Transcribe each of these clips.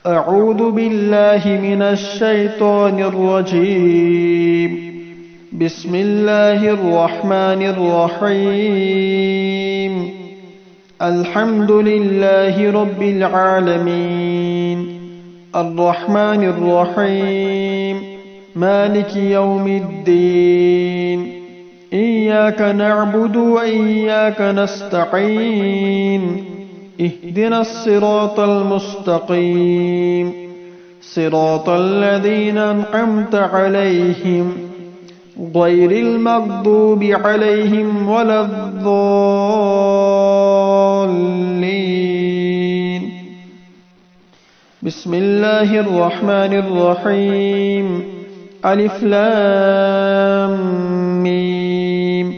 أعوذ بالله من الشيطان الرجيم. بسم الله الرحمن الرحيم. الحمد لله رب العالمين الرحمن الرحيم مالك يوم الدين. إياك نعبد وإياك نستعين. اهدنا الصراط المستقيم صراط الذين أنعمت عليهم غير المغضوب عليهم ولا الضالين. بسم الله الرحمن الرحيم. ألف لام ميم.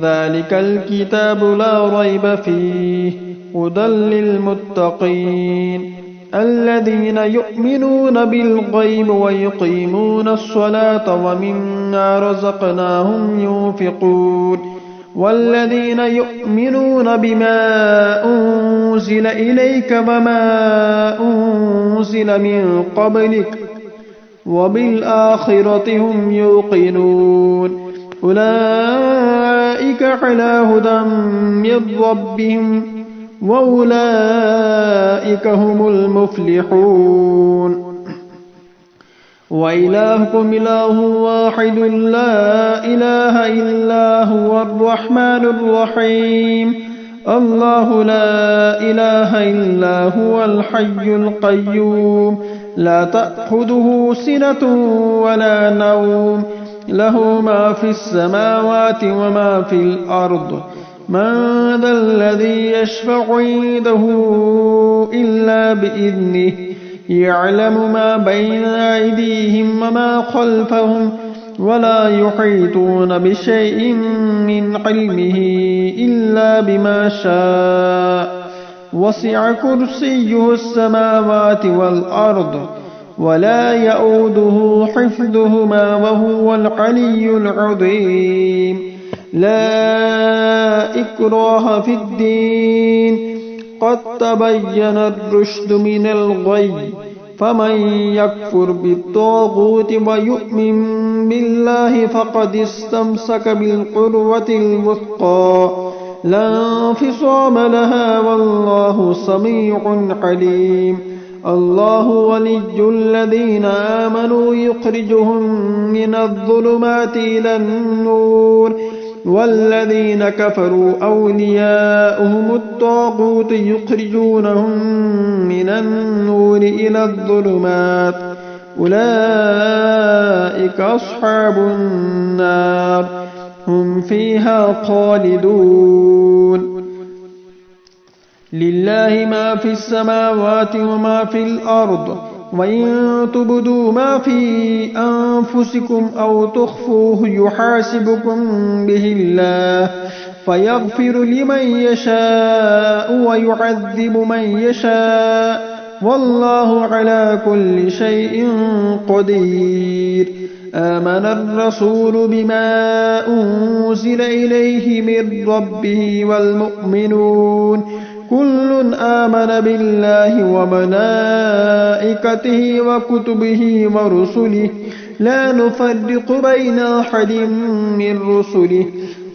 ذلك الكتاب لا ريب فيه هدى للمتقين الذين يؤمنون بالغيب ويقيمون الصلاة ومما رزقناهم ينفقون والذين يؤمنون بما أنزل إليك وما أنزل من قبلك وبالآخرة هم يوقنون أولئك على هدى من ربهم وأولئك هم المفلحون. وإلهكم إله واحد لا إله إلا هو الرحمن الرحيم. الله لا إله إلا هو الحي القيوم لا تأخذه سنة ولا نوم له ما في السماوات وما في الأرض. من ذا الذي يشفع عنده إلا بإذنه يعلم ما بين أيديهم وما خلفهم ولا يحيطون بشيء من علمه إلا بما شاء. وسع كرسيه السماوات والأرض ولا يؤوده حفظهما وهو العلي العظيم. لا إكراه في الدين قد تبين الرشد من الغي فمن يكفر بالطاغوت ويؤمن بالله فقد استمسك بالعروة الوثقى لا انفصام لها والله سميع عليم. الله ولي الذين آمنوا يخرجهم من الظلمات إلى النور والذين كفروا أولياؤهم الطاغوت يخرجونهم من النور إلى الظلمات أولئك أصحاب النار هم فيها خالدون. لله ما في السماوات وما في الأرض وإن تبدوا ما في أنفسكم أو تخفوه يحاسبكم به الله فيغفر لمن يشاء ويعذب من يشاء والله على كل شيء قدير. آمن الرسول بما أنزل إليه من ربه والمؤمنون كل آمن بالله وملائكته وكتبه ورسله لا نفرق بين أحد من رسله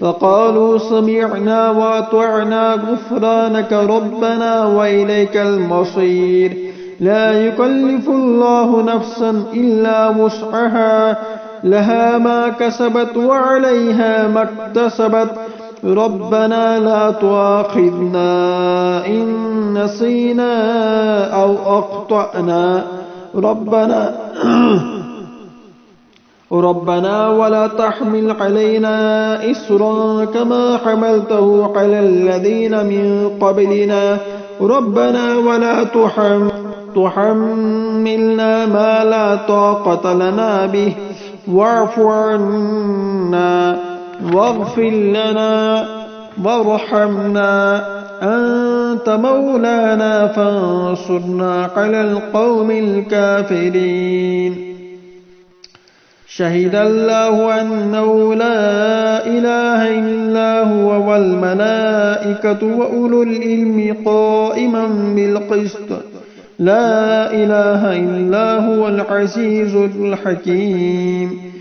فقالوا سمعنا وأطعنا غفرانك ربنا وإليك المصير. لا يكلف الله نفسا إلا وسعها لها ما كسبت وعليها ما اكتسبت ربنا لا تؤاخذنا إن نسينا أو أخطأنا ربنا ولا تحمل علينا إسرا كما حملته على الذين من قبلنا ربنا ولا تحملنا ما لا طاقة لنا به واعف عنا واغفر لنا وارحمنا أنت مولانا فانصرنا على القوم الكافرين. شهد الله أنه لا إله إلا هو والملائكة وأولو العلم قائما بالقسط لا إله إلا هو العزيز الحكيم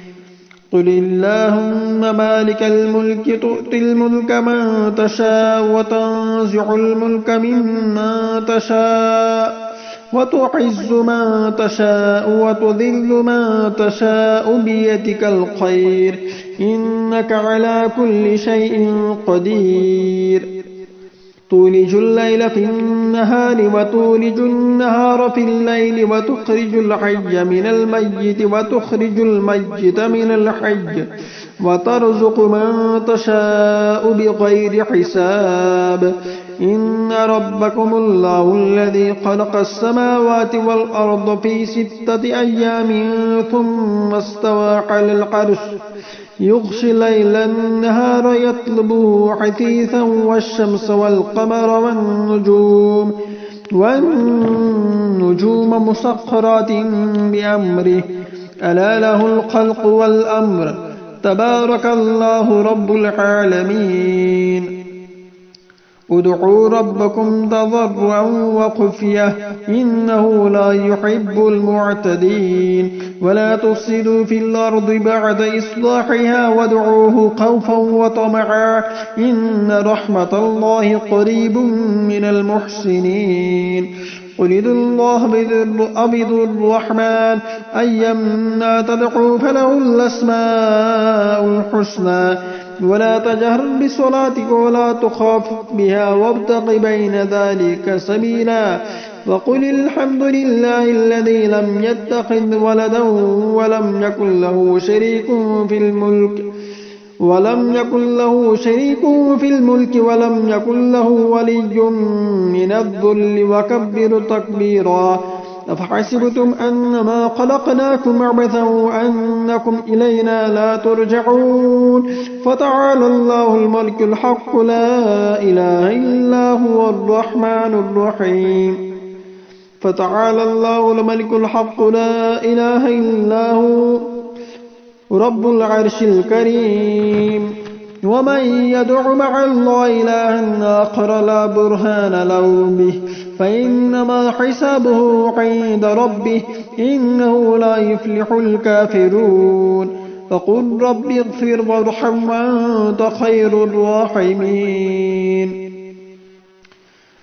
قل اللهم مالك الملك تؤتي الملك من تشاء وتنزع الملك ممن تشاء وتعز من تشاء وتذل من تشاء بيدك الخير إنك على كل شيء قدير تولج الليل في النهار وتولج النهار في الليل وتخرج الحي من الميت وتخرج الميت من الحي وترزق من تشاء بغير حساب إن ربكم الله الذي خلق السماوات والأرض في 6 أيام ثم استوى على العرش يغشي الليل النهار يطلبه حثيثا والشمس والقمر والنجوم مسخرات بأمره ألا له الخلق والأمر تبارك الله رب العالمين ادعوا ربكم تضرعا وخفية إنه لا يحب المعتدين ولا تفسدوا في الأرض بعد إصلاحها وادعوه خوفا وطمعا إن رحمة الله قريب من المحسنين قل ادعوا الله أبدوا الرحمن أيما تدعوا فله الأسماء الحسنى ولا تجهر بصلاتك ولا تخافت بها وابتغ بين ذلك سبيلا وقل الحمد لله الذي لم يتخذ ولدا ولم يكن له شريك في الملك ولم يكن له ولي من الذل وكبر تكبيرا أفحسبتم أنما خلقناكم عبثا وأنكم إلينا لا ترجعون فتعالى الله الملك الحق لا إله إلا هو الرحمن الرحيم فتعالى الله الملك الحق لا إله إلا هو رب العرش الكريم ومن يدع مع الله إلها آخر لا برهان له به فإنما حسابه عند ربه إنه لا يفلح الكافرون فقل رب اغفر وارحم وأنت خير الراحمين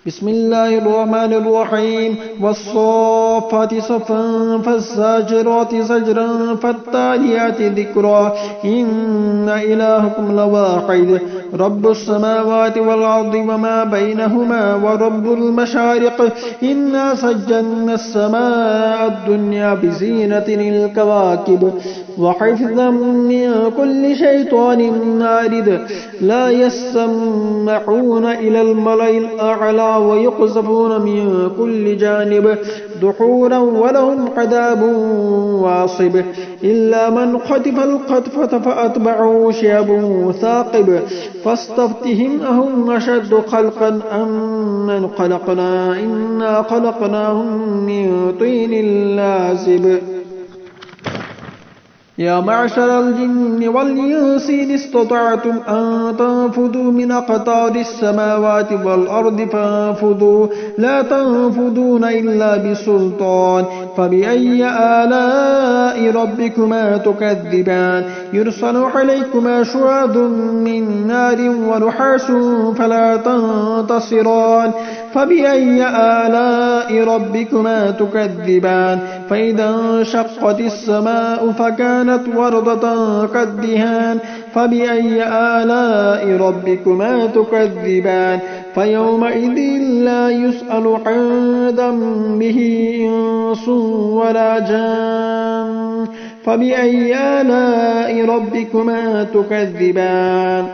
بسم الله الرحمن الرحيم والصافات صفا فالزاجرات زجرا فالتاليات ذكرا إن إلهكم لواحد رب السماوات والأرض وما بينهما ورب المشارق إنا سجلنا السماء الدنيا بزينة الكواكب وحفظا من كل شيطان مارد لا يسمعون إلى الملأ الأعلى ويقذفون من كل جانب دحورا ولهم عذاب واصب إلا من خطف الخطفة فأتبعه شهاب ثاقب فاستفتهم أهم أشد خلقا أم من خلقنا إنا خلقناهم من طين لازب يا معشر الجن والإنس إن استطعتم أن تنفذوا من أقطار السماوات والأرض فانفذوا لا تنفذون إلا بسلطان فبأي آلاء ربكما تكذبان يرسل عليكما شواظ من نار ونحاس فلا تنتصران فبأي آلاء ربكما تكذبان فإذا انشقت السماء فكانت وردة كالدهان فبأي آلاء ربكما تكذبان فيومئذ لا يسأل عن ذنبه إنس ولا جان فبأي آلاء ربكما تكذبان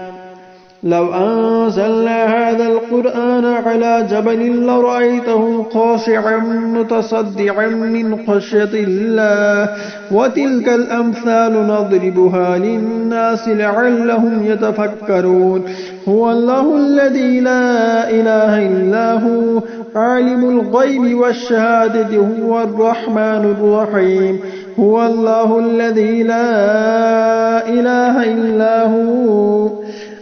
لو أنزلنا هذا القرآن على جبل لرأيته خاشعا متصدعا من خشية الله وتلك الأمثال نضربها للناس لعلهم يتفكرون هو الله الذي لا إله إلا هو عالم الغيب والشهادة هو الرحمن الرحيم هو الله الذي لا إله إلا هو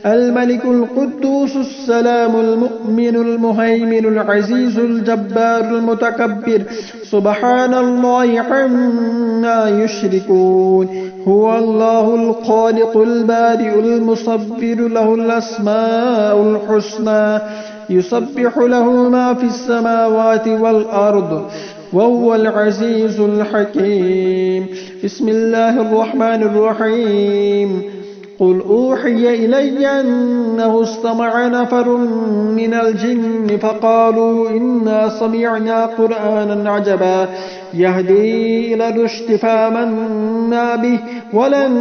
الملك القدوس السلام المؤمن المهيمن العزيز الجبار المتكبر سبحان الله عما يشركون هو الله الخالق البارئ المصور له الأسماء الحسنى يسبح له ما في السماوات والأرض وهو العزيز الحكيم بسم الله الرحمن الرحيم قل أوحي إلي أنه استمع نفر من الجن فقالوا إنا سمعنا قرآنا عجبا يهدي إلى الرشد فآمنا به ولن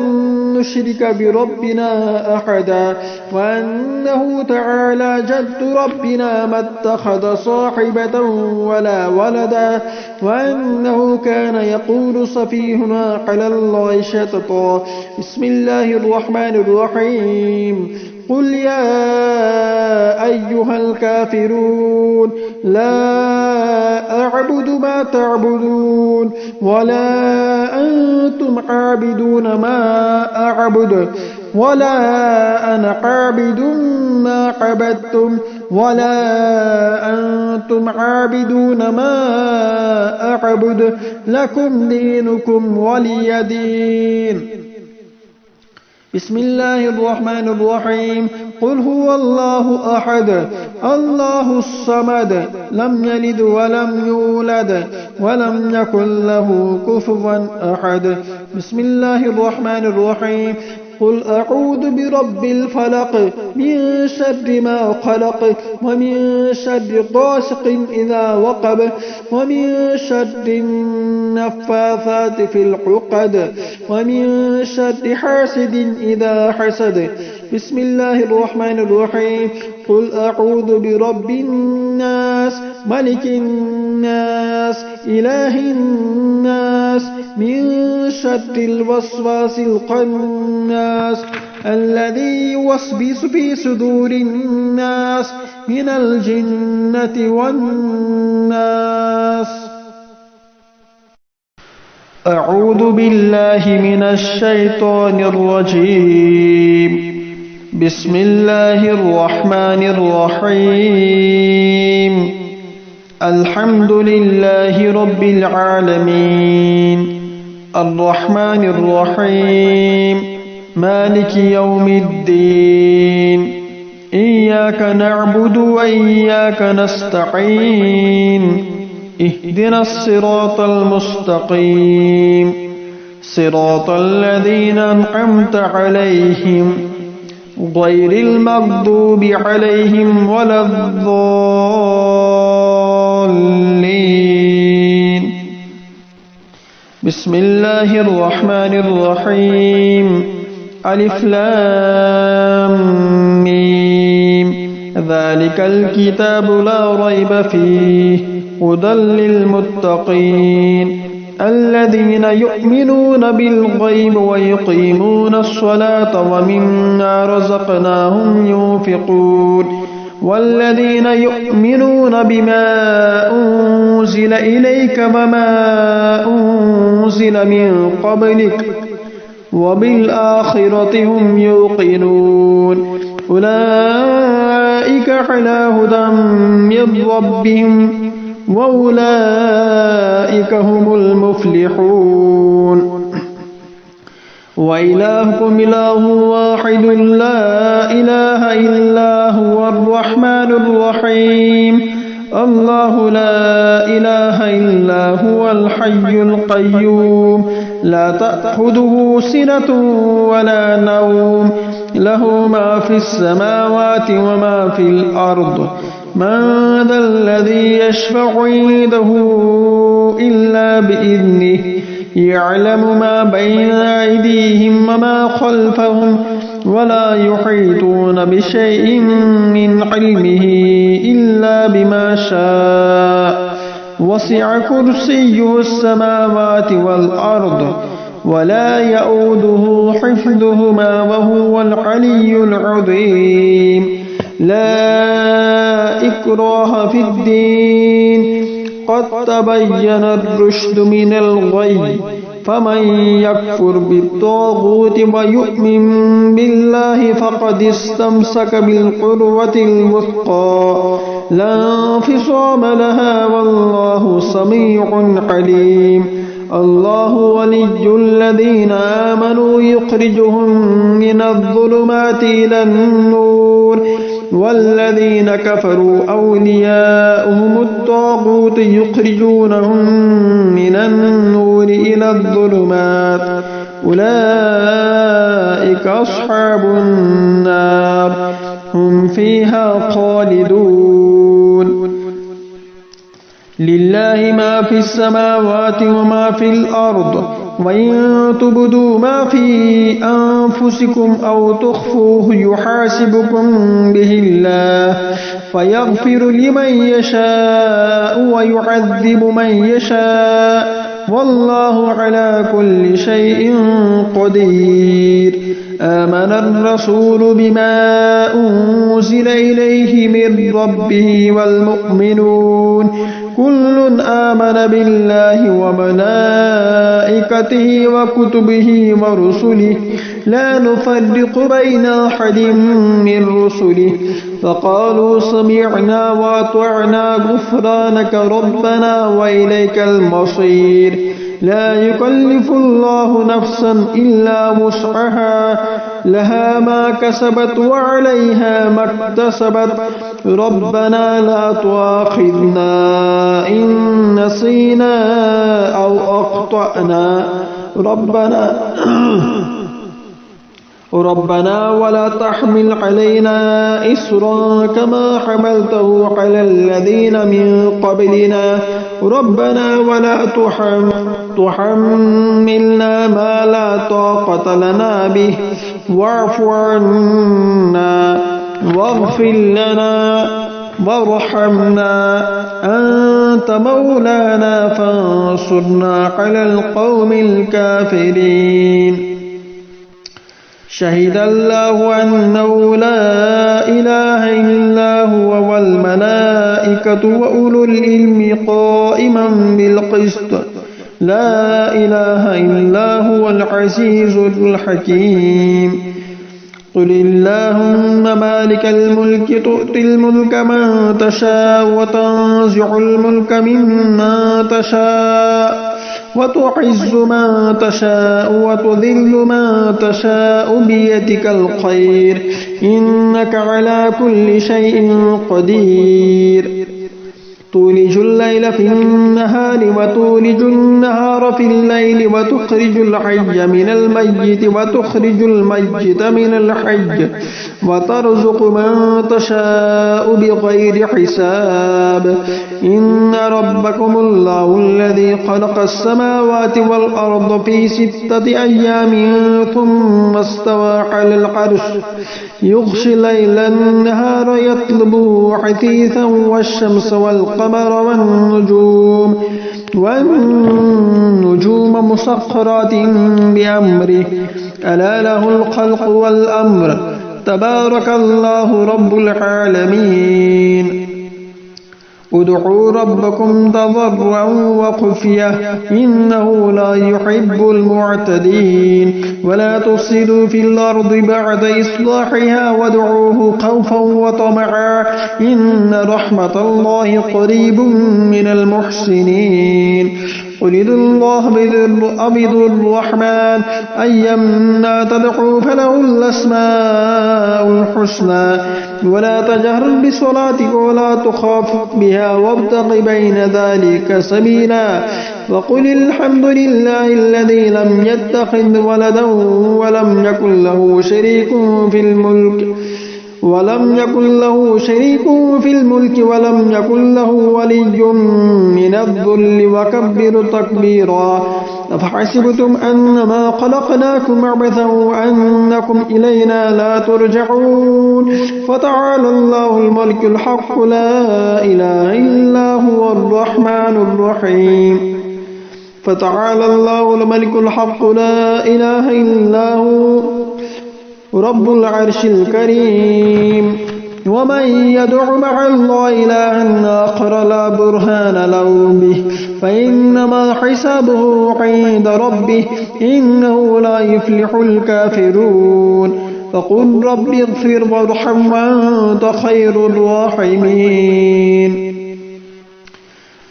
نشرك بربنا أحدا وأنه تعالى جد ربنا ما اتخذ صاحبة ولا ولدا وأنه كان يقول سفيهنا على الله شططا بسم الله الرحمن الرحيم قل يا أيها الكافرون لا أعبد ما تعبدون ولا أنتم عابدون ما أعبد ولا أنا عابد ما عبدتم ولا أنتم عابدون ما أعبد لكم دينكم ولي دين بسم الله الرحمن الرحيم قل هو الله أحد الله الصمد لم يلد ولم يولد ولم يكن له كفوا أحد بسم الله الرحمن الرحيم قل أعوذ برب الفلق من شر ما خلق ومن شر غاسق إذا وقب ومن شر النفاثات في العقد ومن شر حاسد إذا حسد بسم الله الرحمن الرحيم قل أعوذ برب الناس ملك الناس إله الناس من شر الوسواس الخناس الذي يوسوس في صدور الناس من الجنة والناس أعوذ بالله من الشيطان الرجيم بسم الله الرحمن الرحيم الحمد لله رب العالمين الرحمن الرحيم مالك يوم الدين إياك نعبد وإياك نستعين اهدنا الصراط المستقيم صراط الذين أنعمت عليهم غير المغضوب عليهم ولا الضالين بسم الله الرحمن الرحيم ألف لام ميم ذلك الكتاب لا ريب فيه هدى للمتقين الذين يؤمنون بالغيب ويقيمون الصلاة ومما رزقناهم ينفقون والذين يؤمنون بما أنزل إليك وما أنزل من قبلك وبالآخرة هم يوقنون أولئك على هدى من ربهم وأولئك هم المفلحون وإلهكم إله واحد لا إله إلا هو الرحمن الرحيم الله لا إله إلا هو الحي القيوم لا تأخذه سنة ولا نوم له ما في السماوات وما في الأرض من ذا الذي يشفع عنده إلا بإذنه يعلم ما بين أيديهم وما خلفهم ولا يحيطون بشيء من علمه إلا بما شاء وسع كرسيه السماوات والأرض ولا يؤوده حفظهما وهو العلي العظيم لا إكراه في الدين قد تبين الرشد من الغي فمن يكفر بالطاغوت ويؤمن بالله فقد استمسك بالعروة الوثقى لا انفصام لها والله سميع عليم الله ولي الذين آمنوا يخرجهم من الظلمات إلى النور والذين كفروا أولياؤهم الطاغوت يخرجونهم من النور إلى الظلمات أولئك أصحاب النار هم فيها خالدون لله ما في السماوات وما في الأرض وإن تبدوا ما في أنفسكم أو تخفوه يحاسبكم به الله فيغفر لمن يشاء ويعذب من يشاء والله على كل شيء قدير آمن الرسول بما أنزل إليه من ربه والمؤمنون كل آمن بالله وملائكته وكتبه ورسله لا نفرق بين أحد من رسله فقالوا سمعنا وأطعنا غفرانك ربنا وإليك المصير لا يكلف الله نفسا إلا وسعها لها ما كسبت وعليها ما اكتسبت ربنا لا تؤاخذنا إن نسينا أو أخطأنا ربنا ولا تحمل علينا إسرا كما حملته على الذين من قبلنا ربنا ولا تحملنا ما لا طاقة لنا به واعف عنا واغفر لنا وارحمنا أنت مولانا فانصرنا على القوم الكافرين شهد الله أنه لا إله إلا هو والملائكة وأولو العلم قائما بالقسط لا إله إلا هو العزيز الحكيم قل اللهم مالك الملك تؤتي الملك من تشاء وتنزع الملك ممن تشاء وتعز من تشاء وتذل من تشاء بيدك الخير إنك على كل شيء قدير تولج الليل في النهار وتولج النهار في الليل وتخرج الحي من الميت وتخرج الميت من الحي وترزق من تشاء بغير حساب إن ربكم الله الذي خلق السماوات والأرض في 6 أيام ثم استوى على العرش يغشي الليل النهار يطلبه حثيثا والشمس والقمر والنجوم مسخرات بأمره ألا له الخلق والأمر تبارك الله رب العالمين ادعوا ربكم تضرعا وخفية إنه لا يحب المعتدين ولا تفسدوا في الأرض بعد إصلاحها وادعوه خوفا وطمعا إن رحمة الله قريب من المحسنين قل ادعوا الله أبدوا الرحمن أيما تدعوا فله الأسماء الحسنى ولا تجهر بصلاتك ولا تخافت بها وابتغ بين ذلك سبيلا وقل الحمد لله الذي لم يتخذ ولدا ولم يكن له شريك في الملك ولم يكن له ولي من الذل وكبر تكبيرا أفحسبتم أنما خلقناكم عبثا وأنكم إلينا لا ترجعون فتعالى الله الملك الحق لا إله إلا هو الرحمن الرحيم فتعالى الله الملك الحق لا إله إلا هو رب العرش الكريم ومن يدع مع الله إلها آخر لا برهان له به فإنما حسابه عند ربه إنه لا يفلح الكافرون فقل رب اغفر وارحم وأنت خير الراحمين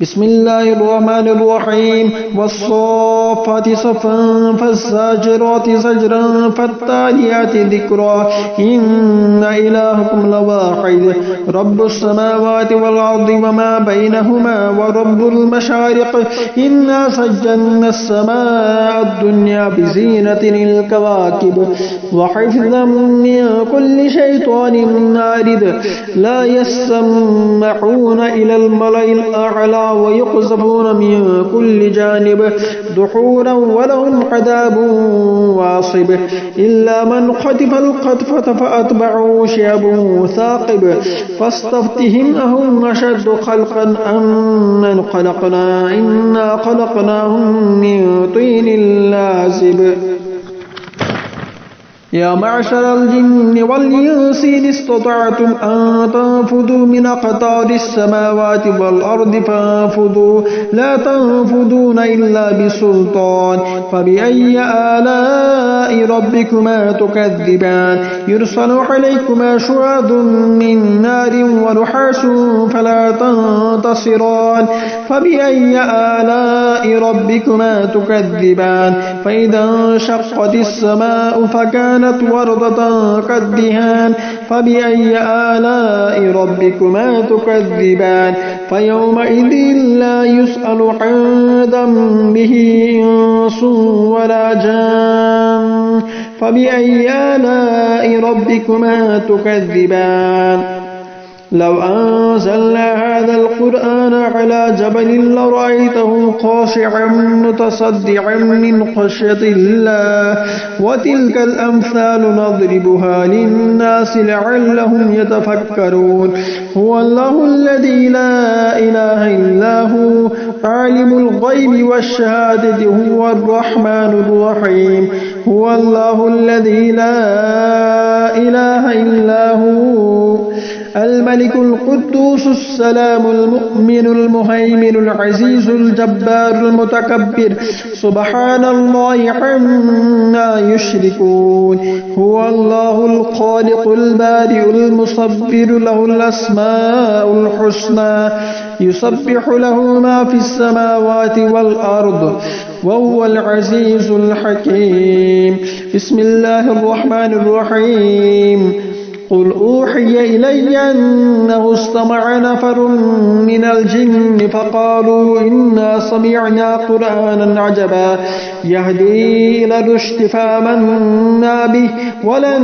بسم الله الرحمن الرحيم والصافات صفا فالزاجرات زجرا فالتاليات ذكرا إن إلهكم لواحد رب السماوات والأرض وما بينهما ورب المشارق إنا سجلنا السماء الدنيا بزينة الكواكب وحفظا من كل شيطان مارد لا يسمعون إلى الملأ الأعلى ويقذفون من كل جانب دحورا ولهم عذاب واصب إلا من خطف الخطفة فأتبعه شهاب ثاقب فاستفتهم أهم أشد خلقا أم من خلقنا إنا خلقناهم من طين لازب يا معشر الجن والإنس إن استطعتم أن تنفذوا من أقطار السماوات والأرض فانفذوا لا تنفذون إلا بسلطان فبأي آلاء ربكما تكذبان يرسل عليكما شعاظ من نار ونحاس فلا تنتصران فبأي آلاء ربكما تكذبان فإذا انشقت السماء فكانت وردة كالدهان فبأي آلاء ربكما تكذبان فيومئذ لا يسأل عن ذنبه إنس ولا جان فبأي آلاء ربكما تكذبان لو أنزلنا هذا القرآن على جبل لرأيته خاشعا متصدعا من خشية الله وتلك الأمثال نضربها للناس لعلهم يتفكرون هو الله الذي لا إله إلا هو عالم الغيب والشهادة هو الرحمن الرحيم هو الله الذي لا إله إلا هو الملك القدوس السلام المؤمن المهيمن العزيز الجبار المتكبر سبحان الله عما يشركون هو الله الخالق البارئ المصبر له الأسماء الحسنى يسبح له ما في السماوات والأرض وهو العزيز الحكيم بسم الله الرحمن الرحيم قل أوحي إلي أنه استمع نفر من الجن فقالوا إنا سمعنا قرآنا عجبا يهدي إلى الرشد فآمنا به ولن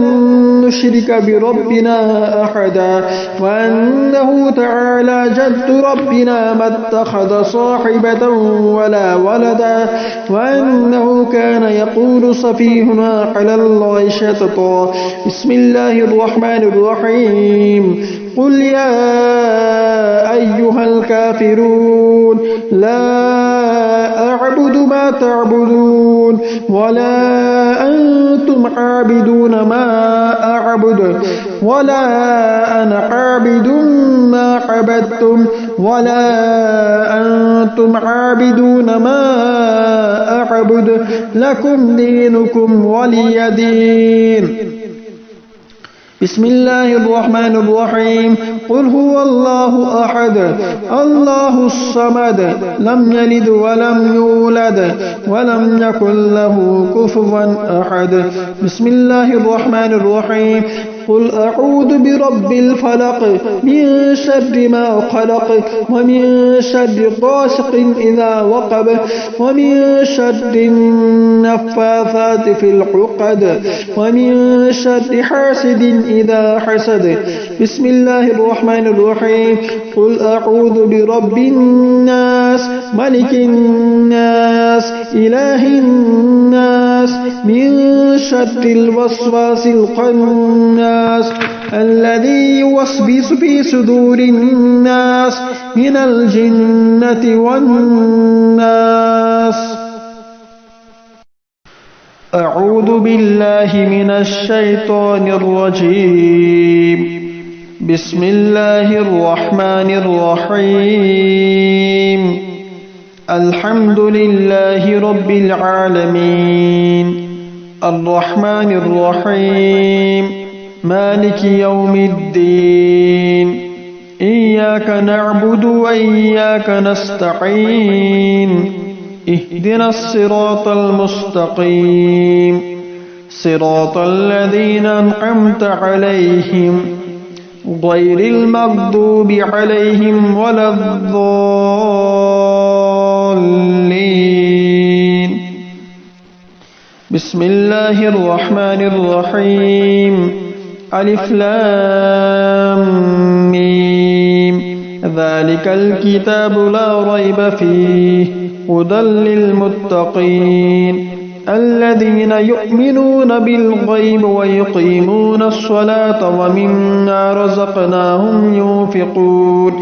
نشرك بربنا أحدا وأنه تعالى جد ربنا ما اتخذ صاحبة ولا ولدا وأنه كان يقول سفيهنا على الله شططا بسم الله الرحمن الرحيم قل يا أيها الكافرون لا أعبد ما تعبدون ولا أنتم عابدون ما أعبد ولا أنا عابد ما عبدتم ولا أنتم عابدون ما أعبد لكم دينكم ولي دين بسم الله الرحمن الرحيم قل هو الله أحد الله الصمد لم يلد ولم يولد ولم يكن له كفوا أحد بسم الله الرحمن الرحيم قل أعوذ برب الفلق من شر ما خلق ومن شر غاسق إذا وقب ومن شر النفاثات في العقد ومن شر حاسد إذا حسد بسم الله الرحمن الرحيم قل أعوذ برب الناس ملك الناس إله الناس من شر الوسواس الخناس الذي يوسوس في صدور الناس من الجنة والناس أعوذ بالله من الشيطان الرجيم بسم الله الرحمن الرحيم الحمد لله رب العالمين الرحمن الرحيم مالك يوم الدين إياك نعبد وإياك نستعين اهدنا الصراط المستقيم صراط الذين أنعمت عليهم غير المغضوب عليهم ولا الضالين بسم الله الرحمن الرحيم ألف لام ميم ذلك الكتاب لا ريب فيه هدى للمتقين الذين يؤمنون بالغيب ويقيمون الصلاة ومما رزقناهم ينفقون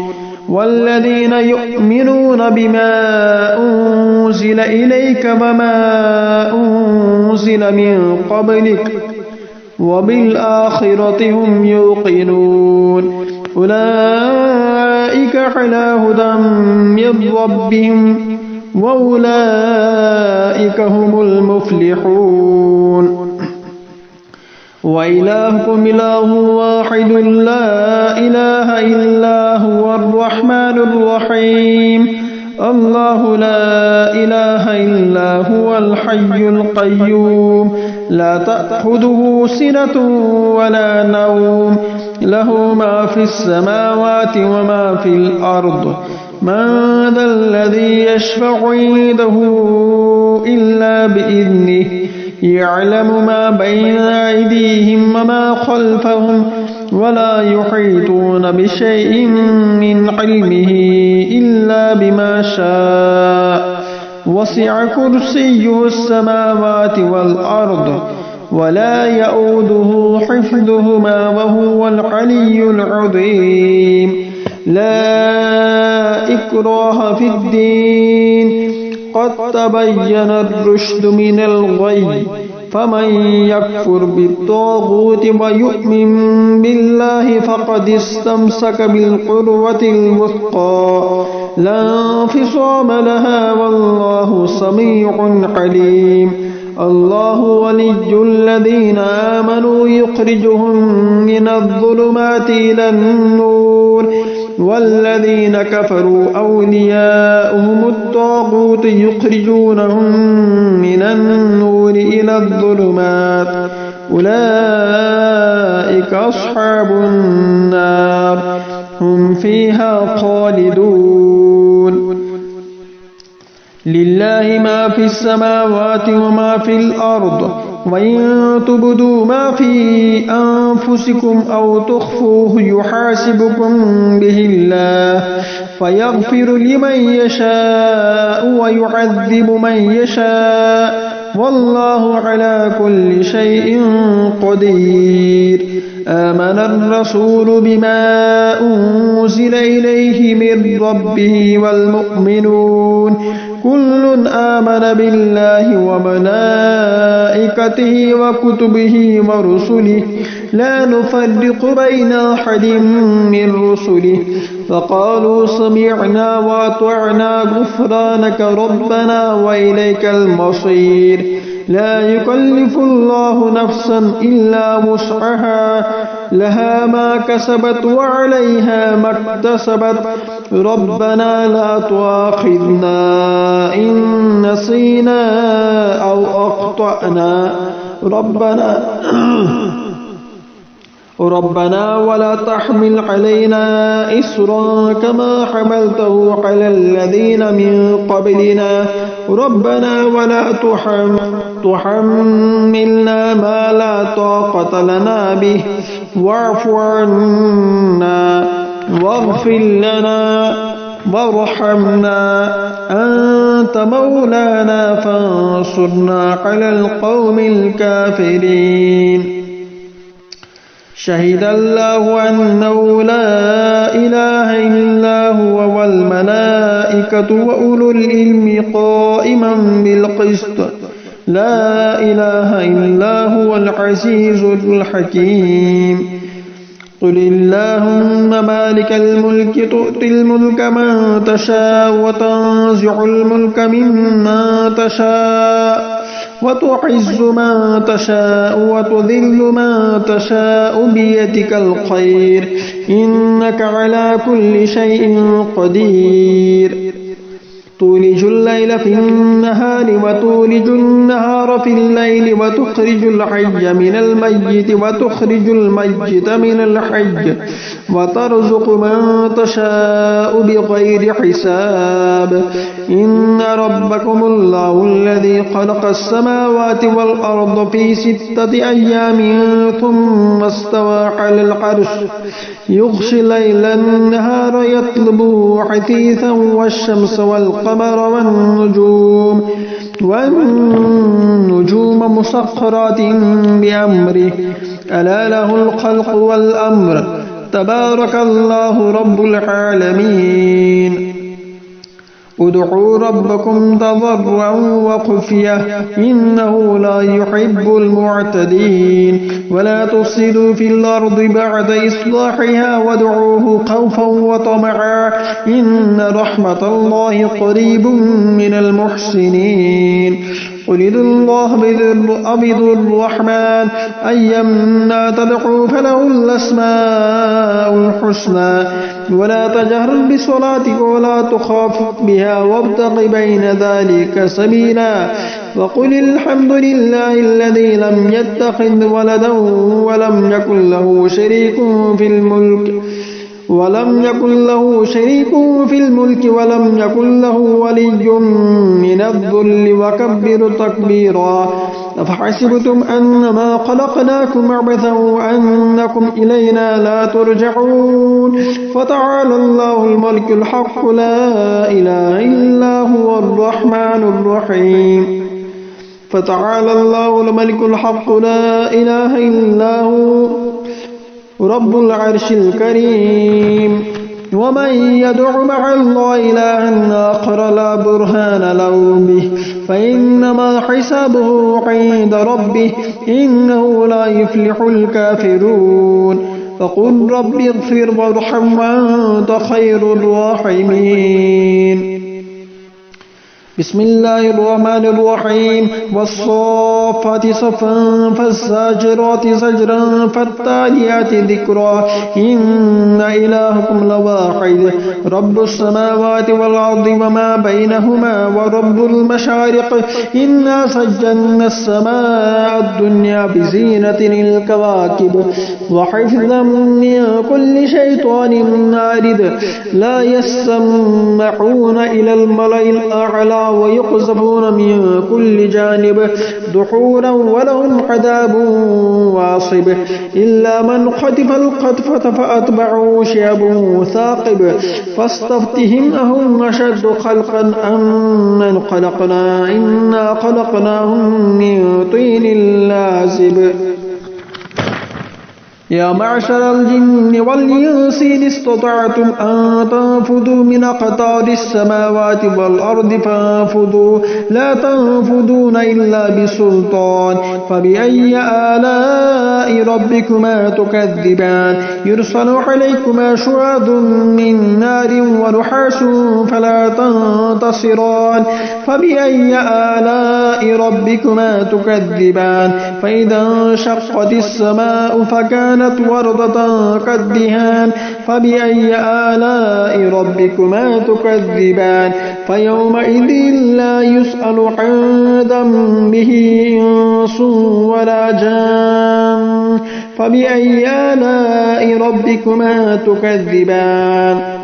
والذين يؤمنون بما أنزل إليك وما أنزل من قبلك وبالآخرة هم يوقنون أولئك على هدى من ربهم وأولئك هم المفلحون وإلهكم إله واحد لا إله إلا هو الرحمن الرحيم الله لا إله إلا هو الحي القيوم لا تأخذه سنة ولا نوم له ما في السماوات وما في الأرض من ذا الذي يشفع عنده إلا بإذنه يعلم ما بين أيديهم وما خلفهم ولا يحيطون بشيء من علمه إلا بما شاء وسع كرسيه السماوات والأرض ولا يؤوده حفظهما وهو العلي العظيم لا إكراه في الدين قد تبين الرشد من الغي فمن يكفر بالطاغوت ويؤمن بالله فقد استمسك بالعروة الوثقى لا انفصام لها والله سميع عليم الله ولي الذين آمنوا يخرجهم من الظلمات إلى النور والذين كفروا أولياؤهم الطاغوت يخرجونهم من النور إلى الظلمات أولئك أصحاب النار هم فيها خالدون لله ما في السماوات وما في الأرض وإن تبدوا ما في أنفسكم أو تخفوه يحاسبكم به الله فيغفر لمن يشاء ويعذب من يشاء والله على كل شيء قدير آمن الرسول بما أنزل إليه من ربه والمؤمنون كل آمن بالله وملائكته وكتبه ورسله لا نفرق بين أحد من رسله فقالوا سمعنا وأطعنا غفرانك ربنا وإليك المصير لا يكلف الله نفسا إلا وسعها لها ما كسبت وعليها ما اكتسبت ربنا لا تؤاخذنا إن نسينا أو أخطأنا ربنا ولا تحمل علينا إسرا كما حملته على الذين من قبلنا ربنا ولا تحملنا ما لا طاقة لنا به واعف عنا واغفر لنا وارحمنا أنت مولانا فانصرنا على القوم الكافرين شهد الله أنه لا إله إلا هو والملائكة وأولو العلم قائما بالقسط لا إله إلا هو العزيز الحكيم قل اللهم مالك الملك تؤتي الملك من تشاء وتنزع الملك ممن تشاء وتعز من تشاء وتذل من تشاء بيدك الخير إنك على كل شيء قدير تولج الليل في النهار وتولج النهار في الليل وتخرج الحي من الميت وتخرج الميت من الحي وترزق من تشاء بغير حساب إن ربكم الله الذي خلق السماوات والأرض في 6 أيام ثم استوى على العرش يغشي الليل النهار يطلبه حثيثا والشمس والقمر والنجوم مسخرات بأمره ألا له الخلق والأمر تبارك الله رب العالمين ادعوا ربكم تضرعا وخفية إنه لا يحب المعتدين ولا تفسدوا في الأرض بعد إصلاحها وادعوه خوفا وطمعا إن رحمة الله قريب من المحسنين قل ادعوا الله أو الرحمن أيما تدعوا فله الأسماء الحسنى ولا تجهر بصلاتك ولا تخافت بها وابتغ بين ذلك سبيلا وقل الحمد لله الذي لم يتخذ ولدا ولم يكن له شريك في الملك ولم يكن له ولي من الذل وكبر تكبيرا أفحسبتم أنما خلقناكم عبثا وأنكم إلينا لا ترجعون فتعالى الله الملك الحق لا إله إلا هو الرحمن الرحيم فتعالى الله الملك الحق لا إله إلا هو رب العرش الكريم ومن يدع مع الله إلها آخر لا برهان له به فإنما حسابه عند ربه إنه لا يفلح الكافرون فقل رب اغفر وارحم وأنت خير الراحمين بسم الله الرحمن الرحيم والصافات صفا فالزاجرات زجرا فالتاليات ذكرا إن إلهكم لواحد رب السماوات والأرض وما بينهما ورب المشارق إنا سجلنا السماء الدنيا بزينة الكواكب وحفظا من كل شيطان مارد لا يسمعون إلى الملأ الأعلى ويقذفون من كل جانب دحورا ولهم عذاب واصب إلا من خطف الخطفة فأتبعه شهاب ثاقب فاستفتهم أهم أشد خلقا أم من خلقنا إنا خلقناهم من طين لازب يا معشر الجن والإنس إن استطعتم أن تنفذوا من أقطار السماوات والأرض فانفذوا لا تنفذون إلا بسلطان فبأي آلاء ربكما تكذبان يرسل عليكما شواظ من نار ونحاس فلا تنتصران فبأي آلاء ربكما تكذبان فإذا انشقت السماء فكانت وردة كالدهان فبأي آلاء ربكما تكذبان فيومئذ لا يسأل عن ذنبه إنس ولا جان فبأي آلاء ربكما تكذبان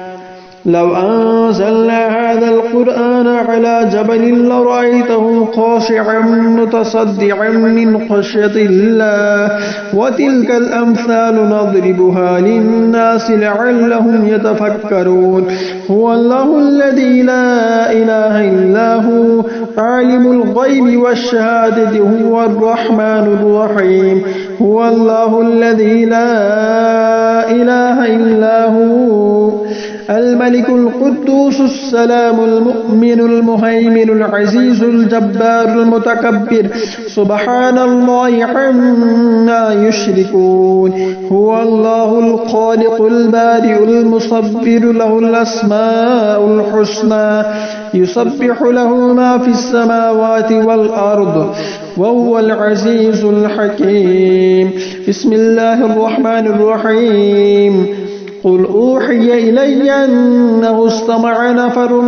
لو أنزلنا هذا القرآن على جبل لرأيته خاشعا متصدعا من خشية الله وتلك الأمثال نضربها للناس لعلهم يتفكرون هو الله الذي لا إله إلا هو عالم الغيب والشهادة هو الرحمن الرحيم هو الله الذي لا إله إلا هو الملك القدوس السلام المؤمن المهيمن العزيز الجبار المتكبر سبحان الله عما يشركون هو الله الخالق البارئ المصور له الأسماء الحسنى يسبح له ما في السماوات والأرض وهو العزيز الحكيم بسم الله الرحمن الرحيم قل أوحي إلي أنه استمع نفر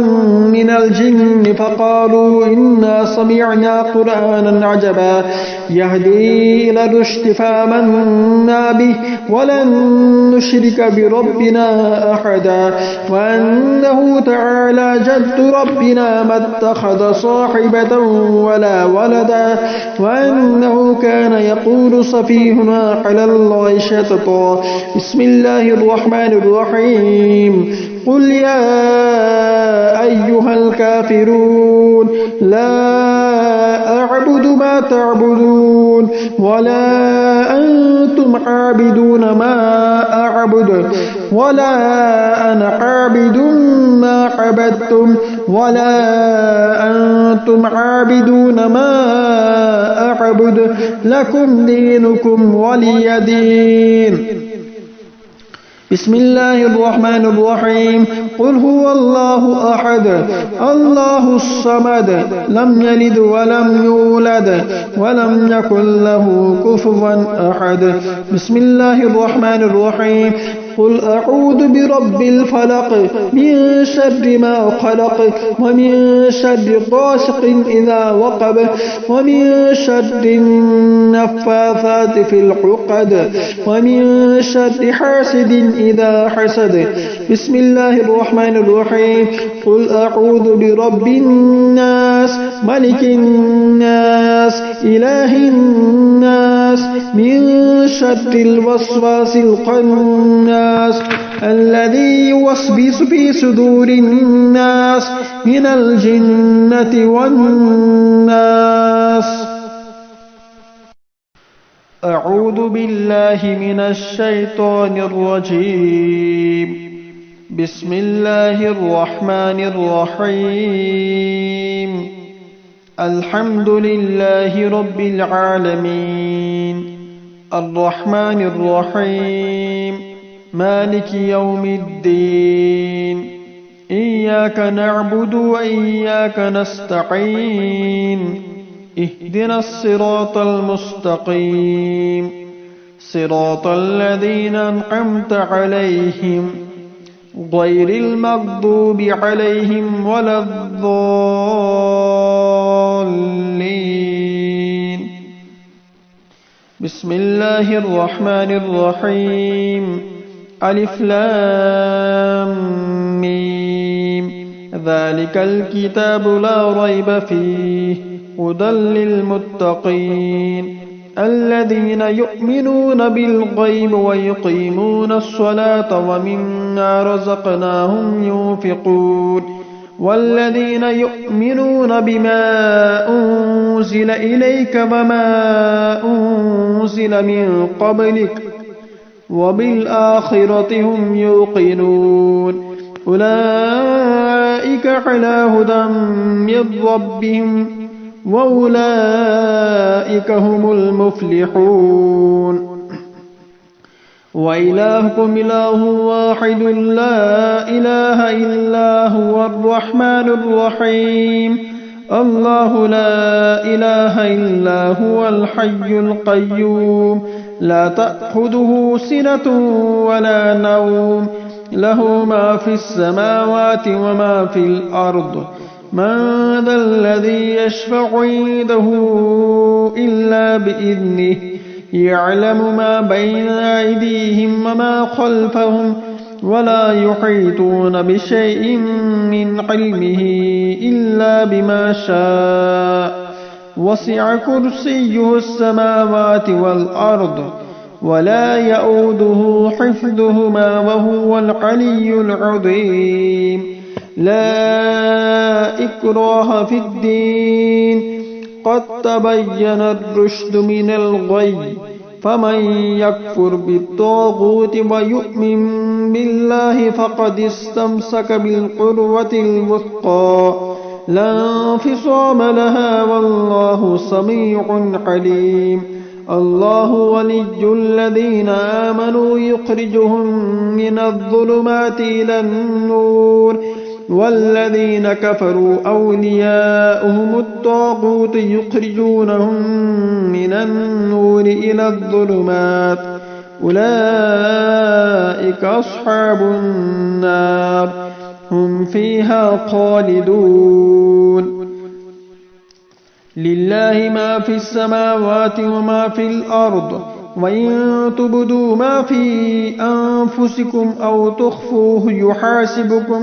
من الجن فقالوا إنا سمعنا قرآنا عجبا يهدي إلى الرشد فآمنا به ولن نشرك بربنا أحدا وأنه تعالى جد ربنا ما اتخذ صاحبة ولا ولدا وأنه كان يقول سفيهنا على الله شططا بسم الله الرحمن الرحيم قل يا أيها الكافرون لا أعبد ما تعبدون ولا أنتم عابدون ما أعبد ولا أنا عابد ما عبدتم ولا أنتم عابدون ما أعبد لكم دينكم ولي دين بسم الله الرحمن الرحيم قل هو الله أحد الله الصمد لم يلد ولم يولد ولم يكن له كفوا أحد بسم الله الرحمن الرحيم قل أعوذ برب الفلق من شر ما خلق ومن شر غاسق إذا وقب ومن شر النفاثات في العقد ومن شر حاسد إذا حسد بسم الله الرحمن الرحيم قل أعوذ برب الناس ملك الناس إله الناس من شر الوسواس الخناس الذي يوسوس في صدور الناس من الجنة والناس أعوذ بالله من الشيطان الرجيم بسم الله الرحمن الرحيم الحمد لله رب العالمين الرحمن الرحيم مالك يوم الدين إياك نعبد وإياك نستعين اهدنا الصراط المستقيم صراط الذين أنعمت عليهم غير المغضوب عليهم ولا الضالين بسم الله الرحمن الرحيم ألف لام ميم ذلك الكتاب لا ريب فيه هدى للمتقين الذين يؤمنون بالغيب ويقيمون الصلاة ومما رزقناهم ينفقون والذين يؤمنون بما أنزل إليك وما أنزل من قبلك وبالآخرة هم يوقنون أولئك على هدى من ربهم وأولئك هم المفلحون وإلهكم إله واحد لا إله إلا هو الرحمن الرحيم الله لا إله إلا هو الحي القيوم لا تأخذه سنة ولا نوم له ما في السماوات وما في الأرض من ذا الذي يشفع عنده إلا بإذنه يعلم ما بين أيديهم وما خلفهم ولا يحيطون بشيء من علمه إلا بما شاء وسع كرسيه السماوات والأرض ولا يؤوده حفظهما وهو العلي العظيم لا إكراه في الدين قد تبين الرشد من الغي فمن يكفر بالطاغوت ويؤمن بالله فقد استمسك بالعروة الوثقى لا انفصام لها والله سميع عليم الله ولي الذين آمنوا يخرجهم من الظلمات إلى النور والذين كفروا أولياؤهم الطاغوت يخرجونهم من النور إلى الظلمات أولئك أصحاب النار هم فيها خالدون لله ما في السماوات وما في الأرض وإن تبدوا ما في أنفسكم أو تخفوه يحاسبكم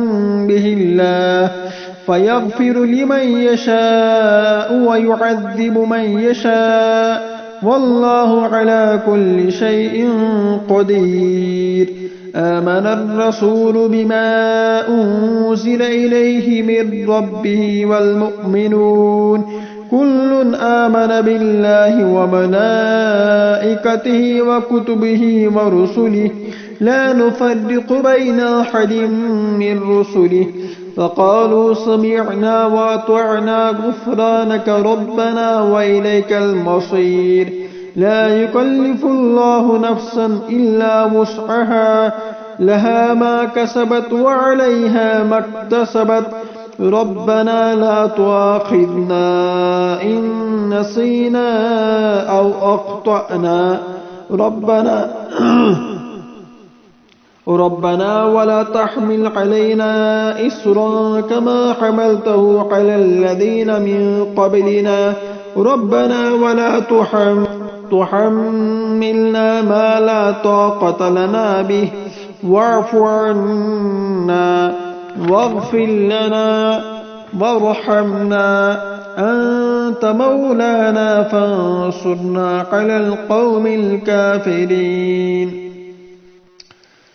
به الله فيغفر لمن يشاء ويعذب من يشاء والله على كل شيء قدير آمن الرسول بما أنزل إليه من ربه والمؤمنون كل آمن بالله وملائكته وكتبه ورسله لا نفرق بين أحد من رسله فقالوا سمعنا وأطعنا غفرانك ربنا وإليك المصير لا يكلف الله نفسا إلا وسعها لها ما كسبت وعليها ما اكتسبت ربنا لا تؤاخذنا إن نسينا أو أخطأنا ربنا ولا تحمل علينا إسرا كما حملته على الذين من قبلنا ربنا ولا تحملنا ما لا طاقة لنا به واعف عنا واغفر لنا وارحمنا أنت مولانا فانصرنا على القوم الكافرين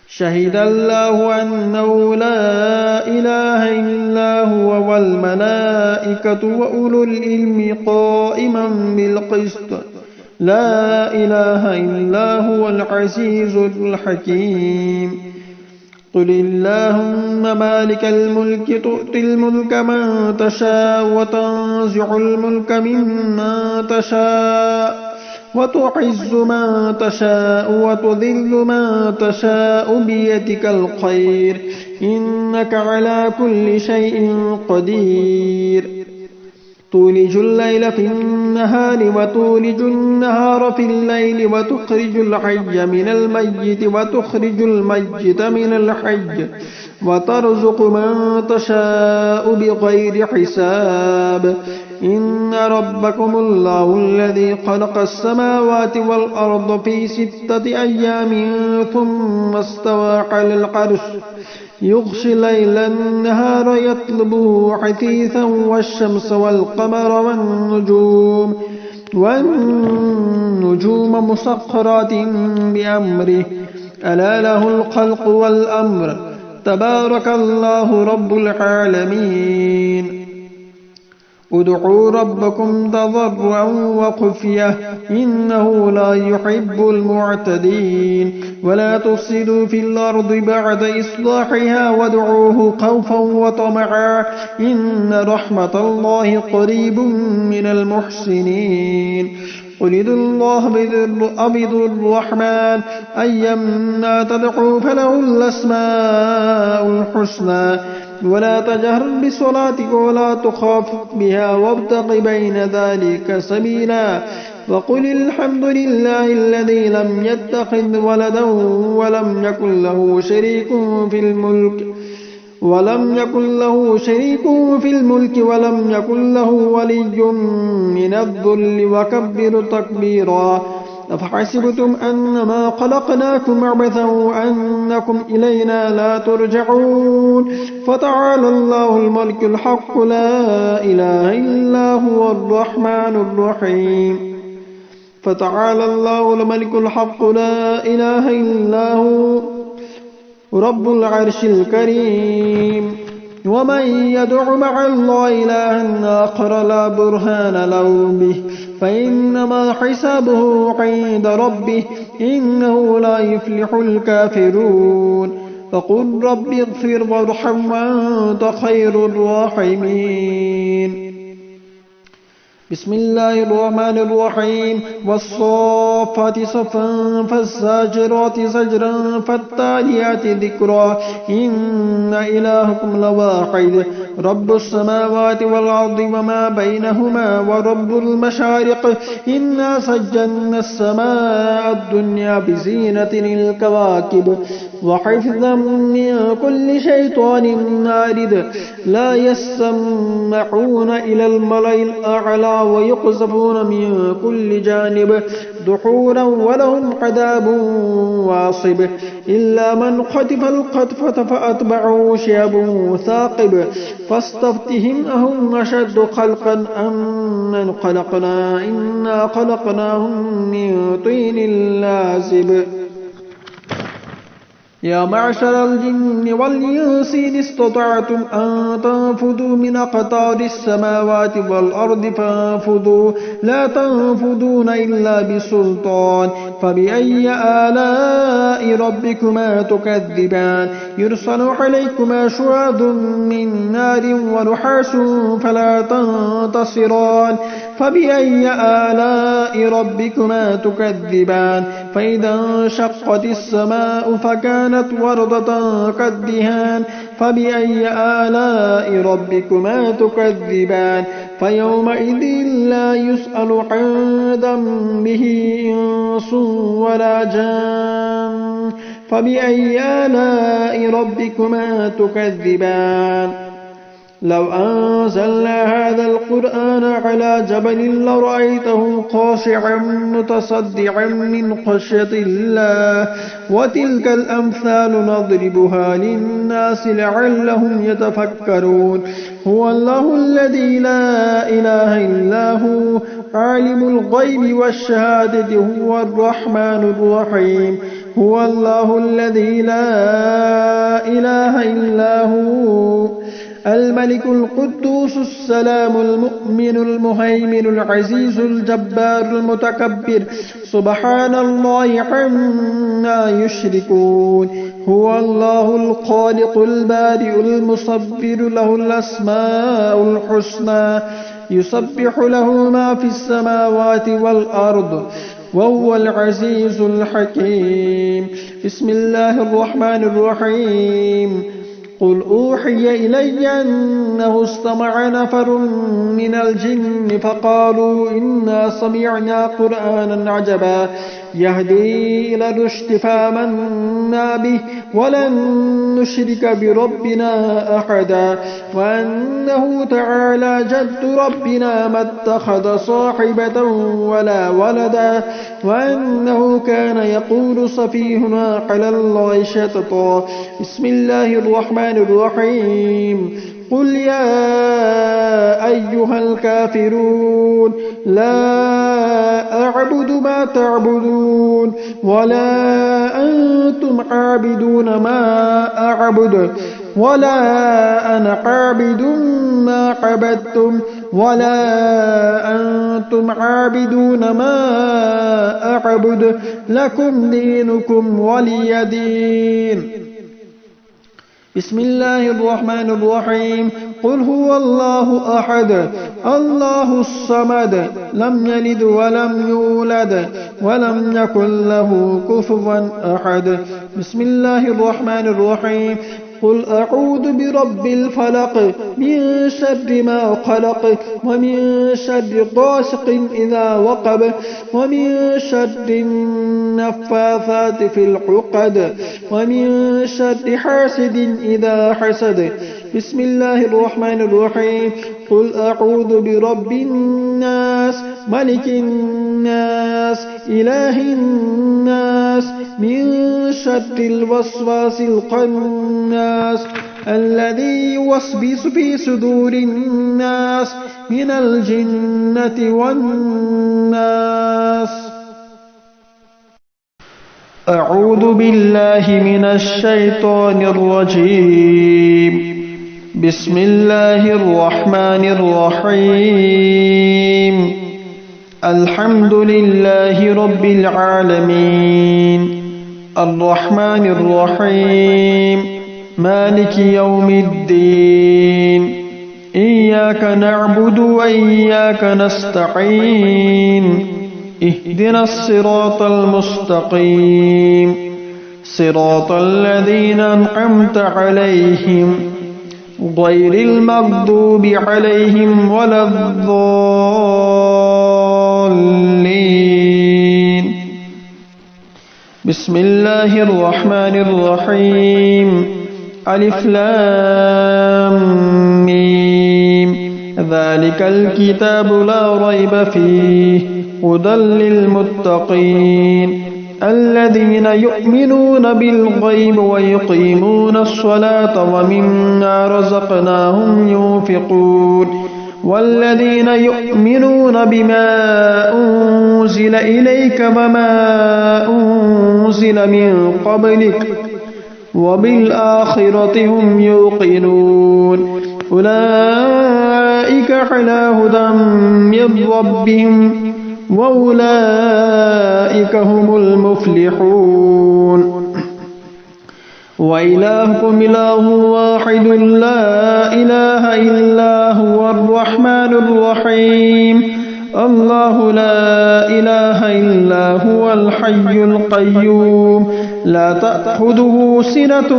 شهد الله أنه لا إله إلا هو والملائكة وأولو العلم قائما بالقسط لا إله إلا هو العزيز الحكيم قل اللهم مالك الملك تؤتي الملك من تشاء وتنزع الملك ممن تشاء وتعز من تشاء وتذل من تشاء بيدك الخير إنك على كل شيء قدير تولج الليل في النهار وتولج النهار في الليل وتخرج الحي من الميت وتخرج الميت من الحي وترزق من تشاء بغير حساب إن ربكم الله الذي خلق السماوات والأرض في 6 أيام ثم استوى على العرش يغشي الليل النهار يطلبه حثيثا والشمس والقمر والنجوم مسخرات بأمره ألا له الخلق والأمر تبارك الله رب العالمين ادعوا ربكم تضرعا وخفية إنه لا يحب المعتدين ولا تفسدوا في الأرض بعد إصلاحها وادعوه خوفا وطمعا إن رحمة الله قريب من المحسنين قل ادعوا الله ادعوا الرحمن أيما تدعوا فله الأسماء الحسنى ولا تجهر بصلاتك ولا تخافت بها وابتغ بين ذلك سبيلا وقل الحمد لله الذي لم يتخذ ولدا ولم يكن له شريك في الملك ولم يكن له ولي من الذل وكبر تكبيرا أفحسبتم أنما خلقناكم عبثا وأنكم إلينا لا ترجعون فتعالى الله الملك الحق لا إله إلا هو الرحمن الرحيم فتعالى الله الملك الحق لا إله إلا هو رب العرش الكريم ومن يدع مع الله إلها آخر لا برهان له به فإنما حسابه عند ربه إنه لا يفلح الكافرون فقل رب اغفر وارحم وأنت خير الراحمين. بسم الله الرحمن الرحيم. والصافات صفا فالزاجرات زجرا فالتاليات ذكرا إن إلهكم لواحد رب السماوات والأرض وما بينهما ورب المشارق إنا سجلنا السماء الدنيا بزينة الكواكب وحفظا من كل شيطان مارد لا يسمعون إلى الملأ الأعلى ويقذفون من كل جانب دحورا ولهم عذاب واصب إلا من خطف الخطفة فأتبعه شهاب ثاقب فاستفتهم أهم أشد خلقا أم من خلقنا إنا خلقناهم من طين لازب. يا معشر الجن والإنس إن استطعتم أن تنفذوا من أقطار السماوات والأرض فانفذوا لا تنفذون إلا بسلطان فبأي آلاء ربكما تكذبان يرسل عليكما شواظ من نار ونحاس فلا تنتصران فبأي آلاء ربكما تكذبان فإذا انشقت السماء فكانت وردة كالدهان فبأي آلاء ربكما تكذبان فيومئذ لا يسأل عن ذنبه إنس ولا جان فبأي آلاء ربكما تكذبان. لو أنزلنا هذا القرآن على جبل لرأيته خاشعا متصدعا من خشية الله وتلك الأمثال نضربها للناس لعلهم يتفكرون. هو الله الذي لا إله إلا هو عالم الغيب والشهادة هو الرحمن الرحيم. هو الله الذي لا إله إلا هو الملك القدوس السلام المؤمن المهيمن العزيز الجبار المتكبر سبحان الله عما يشركون. هو الله الخالق البارئ المصبر له الأسماء الحسنى يسبح له ما في السماوات والأرض وهو العزيز الحكيم. بسم الله الرحمن الرحيم. قل أوحي إلي أنه استمع نفر من الجن فقالوا إنا سمعنا قرآنا عجبا يهدي إلى الرشد فآمنا به ولن نشرك بربنا أحدا وأنه تعالى جد ربنا ما اتخذ صاحبة ولا ولدا وأنه كان يقول سفيهنا على الله شططا. بسم الله الرحمن الرحيم. قل يا أيها الكافرون لا أعبد ما تعبدون ولا أنتم عابدون ما أعبد ولا أنا عابد ما عبدتم ولا أنتم عابدون ما أعبد لكم دينكم ولي دين. بسم الله الرحمن الرحيم. قل هو الله أحد الله الصمد لم يلد ولم يولد ولم يكن له كفوا أحد. بسم الله الرحمن الرحيم. قل أعوذ برب الفلق من شر ما خلق ومن شر غاسق إذا وقب ومن شر النفاثات في العقد ومن شر حاسد إذا حسد. بسم الله الرحمن الرحيم. قل أعوذ برب الناس ملك الناس إله الناس من شر الوسواس الخناس الذي يوسوس في صدور الناس من الجنة والناس. أعوذ بالله من الشيطان الرجيم. بسم الله الرحمن الرحيم. الحمد لله رب العالمين الرحمن الرحيم مالك يوم الدين إياك نعبد وإياك نستعين اهدنا الصراط المستقيم صراط الذين أنعمت عليهم غير المغضوب عليهم ولا الضالين بسم الله الرحمن الرحيم ألف لام ميم ذلك الكتاب لا ريب فيه هدى للمتقين الذين يؤمنون بالغيب ويقيمون الصلاة ومما رزقناهم ينفقون والذين يؤمنون بما أنزل إليك وما أنزل من قبلك وبالآخرة هم يوقنون أولئك على هدى من ربهم وأولئك هم المفلحون وإلهكم إله واحد لا إله إلا هو الرحمن الرحيم الله لا إله إلا هو الحي القيوم لا تأخذه سنة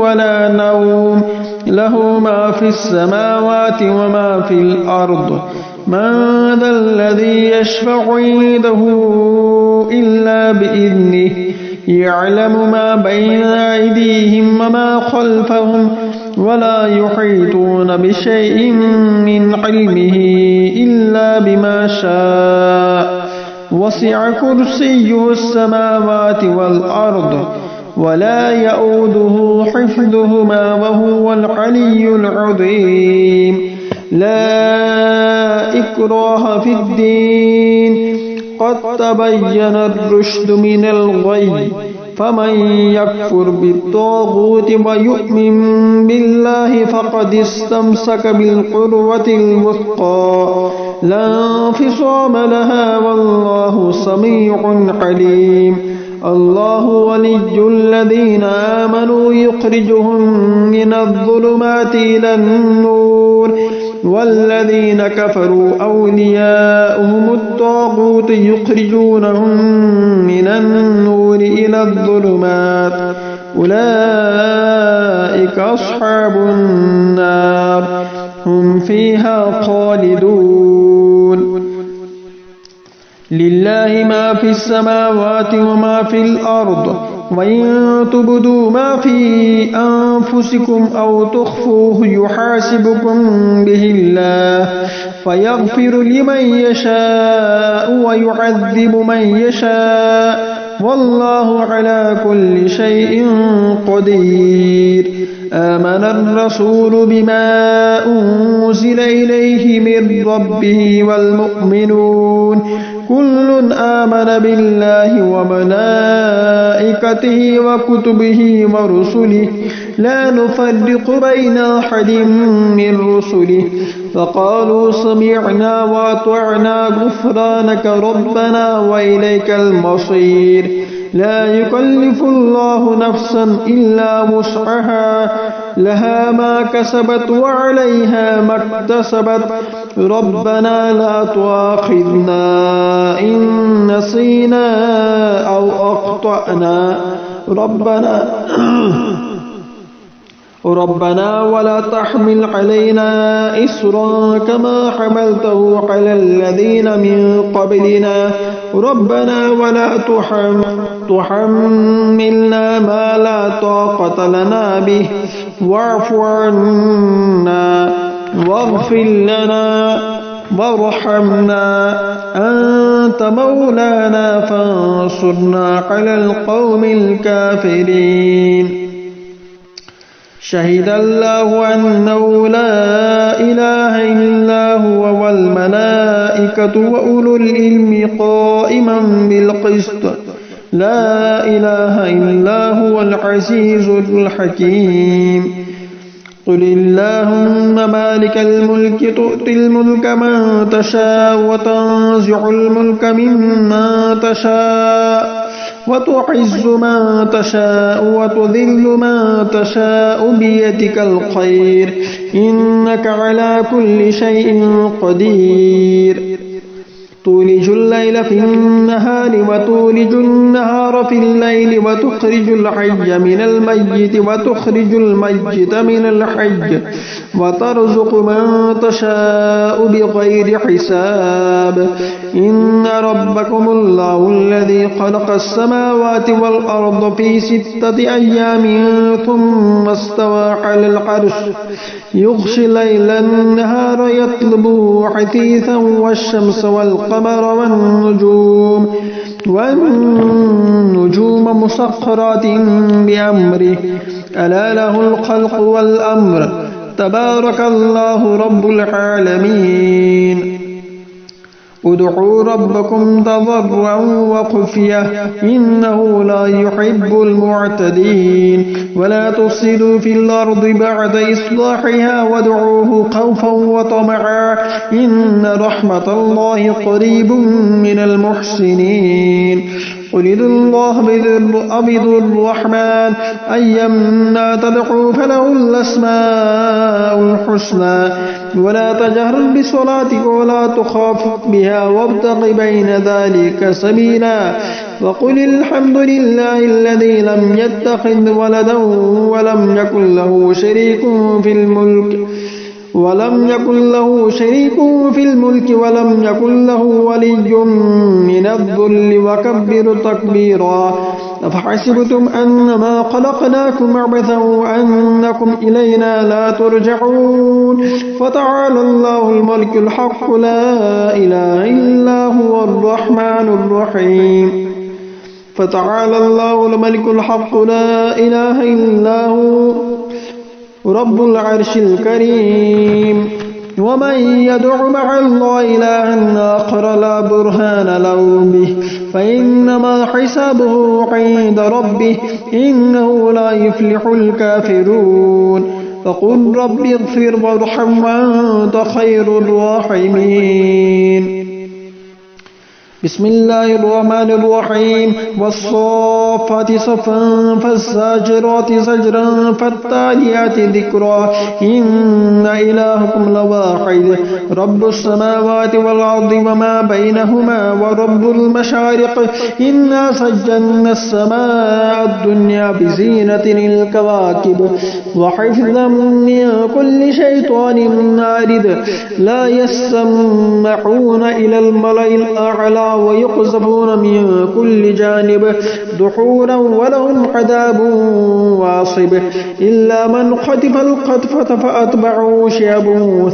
ولا نوم له ما في السماوات وما في الأرض من ذا الذي يشفع عنده إلا بإذنه يعلم ما بين أيديهم وما خلفهم ولا يحيطون بشيء من علمه إلا بما شاء وسع كرسيه السماوات والأرض ولا يؤوده حفظهما وهو العلي العظيم لا إكراه في الدين قد تبين الرشد من الغي فمن يكفر بالطاغوت ويؤمن بالله فقد استمسك بالعروة الوثقى لا انفصام لها والله سميع عليم الله ولي الذين آمنوا يخرجهم من الظلمات إلى النور والذين كفروا أولياؤهم الطاغوت يخرجونهم من النور إلى الظلمات أولئك أصحاب النار هم فيها خالدون لله ما في السماوات وما في الأرض وإن تبدوا ما في أنفسكم أو تخفوه يحاسبكم به الله فيغفر لمن يشاء ويعذب من يشاء والله على كل شيء قدير آمن الرسول بما أنزل إليه من ربه والمؤمنون كل آمن بالله وملائكته وكتبه ورسله لا نفرق بين أحد من رسله فقالوا سمعنا وأطعنا غفرانك ربنا وإليك المصير لا يكلف الله نفسا إلا وسعها لها ما كسبت وعليها ما اكتسبت ربنا لا تؤاخذنا إن نسينا أو أخطأنا ربنا ولا تحمل علينا إسرا كما حملته على الذين من قبلنا ربنا ولا تحملنا ما لا طاقة لنا به واعف عنا واغفر لنا وارحمنا أنت مولانا فانصرنا على القوم الكافرين شهد الله أنه لا إله إلا هو والملائكة وأولو العلم قائما بالقسط لا إله إلا هو العزيز الحكيم قل اللهم مالك الملك تؤتي الملك من تشاء وتنزع الملك ممن تشاء وتعز من تشاء وتذل من تشاء بيدك الخير إنك على كل شيء قدير تولج الليل في النهار وتولج النهار في الليل وتخرج الحي من الميت وتخرج الميت من الحي وترزق من تشاء بغير حساب إن ربكم الله الذي خلق السماوات والأرض في 6 أيام ثم استوى على العرش يغشي الليل النهار يطلبه حثيثا والشمس والقمر والنجوم مسخرات بأمره ألا له الخلق والأمر تبارك الله رب العالمين ادعوا ربكم تضرعا وخفية إنه لا يحب المعتدين ولا تفسدوا في الأرض بعد إصلاحها وادعوه خوفا وطمعا إن رحمة الله قريب من المحسنين قل ادعوا الله أو الرحمن أيما تدعوا فله الأسماء الحسنى ولا تجهر بصلاتك ولا تخافت بها وابتغ بين ذلك سبيلا وقل الحمد لله الذي لم يتخذ ولدا ولم يكن له شريك في الملك ولم يكن له ولي من الذل وكبر تكبيرا أفحسبتم أنما خلقناكم عبثا وأنكم إلينا لا ترجعون فتعالى الله الملك الحق لا إله إلا هو الرحمن الرحيم فتعالى الله الملك الحق لا إله إلا هو رب العرش الكريم ومن يدع مع الله إلها آخر لا برهان له به فإنما حسابه عند ربه إنه لا يفلح الكافرون فقل رب اغفر وارحم وأنت خير الراحمين بسم الله الرحمن الرحيم والصافات صفا فالزاجرات زجرا فالتاليات ذكرا إن إلهكم لواحد رب السماوات والأرض وما بينهما ورب المشارق إنا سجلنا السماء الدنيا بزينة الكواكب وحفظا من كل شيطان مارد لا يسمعون إلى الملأ الأعلى ويقذفون من كل جانب دحورا ولهم عذاب واصب إلا من خطف الخطفة فأتبعه شهاب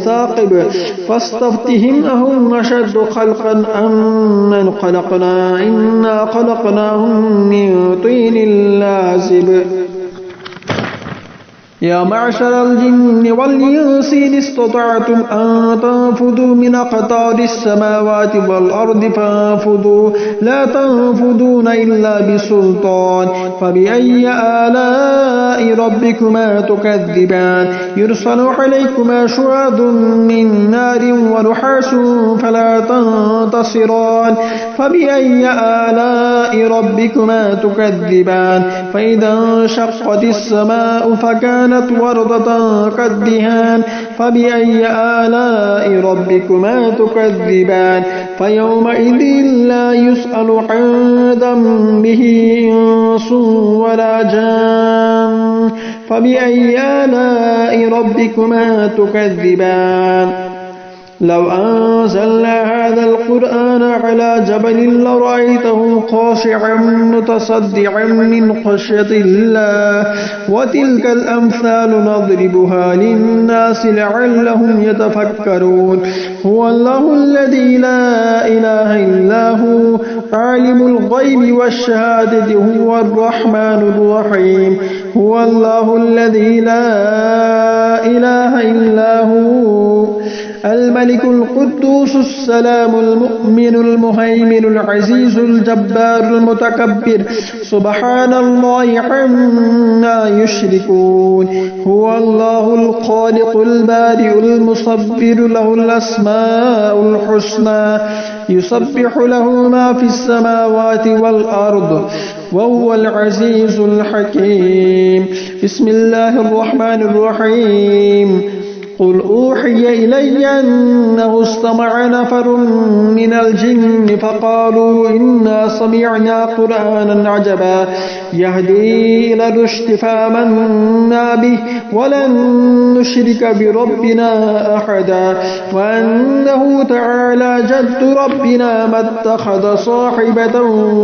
ثاقب فاستفتهم أهم أشد خلقا أم من خلقنا إنا خلقناهم من طين لازب يا معشر الجن والإنس إن استطعتم أن تنفذوا من أقطار السماوات والأرض فانفذوا لا تنفذون إلا بسلطان فبأي آلاء ربكما تكذبان يرسل عليكما شواظ من نار ونحاس فلا تنتصران فبأي آلاء ربكما تكذبان فإذا انشقت السماء فكانت وردة كالدهان فبأي آلاء ربكما تكذبان فيومئذ لا يسأل عن ذنبه إنس ولا جان فبأي آلاء ربكما تكذبان لو أنزلنا هذا القرآن على جبل لرأيته خاشعا متصدعا من خشية الله وتلك الأمثال نضربها للناس لعلهم يتفكرون هو الله الذي لا إله إلا هو عالم الغيب والشهادة هو الرحمن الرحيم هو الله الذي لا إله إلا هو الملك القدوس السلام المؤمن المهيمن العزيز الجبار المتكبر سبحان الله عما يشركون هو الله الخالق البارئ المصبر له الأسماء الحسنى يسبح له ما في السماوات والأرض وهو العزيز الحكيم. بسم الله الرحمن الرحيم. قل أوحي إلي أنه استمع نفر من الجن فقالوا إنا سمعنا قرآنا عجبا يهدي إلى الرشد فآمنا به ولن نشرك بربنا أحدا وأنه تعالى جد ربنا ما اتخذ صاحبة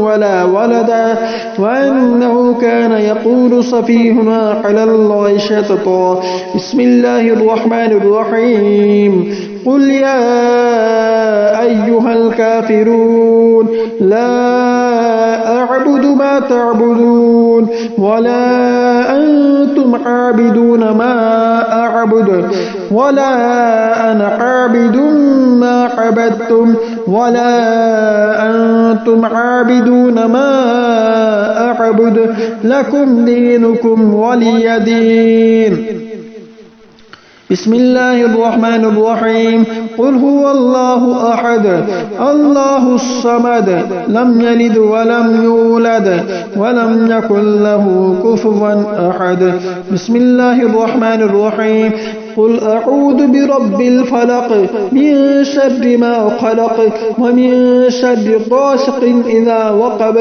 ولا ولدا وأنه كان يقول سفيهنا على الله شططا. بسم الله الرحمن الرحيم. قل يا أيها الكافرون لا أعبد ما تعبدون ولا أنتم عابدون ما أعبد ولا أنا عابد ما عبدتم ولا أنتم عابدون ما أعبد لكم دينكم ولي دين. بسم الله الرحمن الرحيم. قل هو الله أحد الله الصمد لم يلد ولم يولد ولم يكن له كفوا أحد. بسم الله الرحمن الرحيم. قل أعوذ برب الفلق من شر ما خلق ومن شر غاسق إذا وقب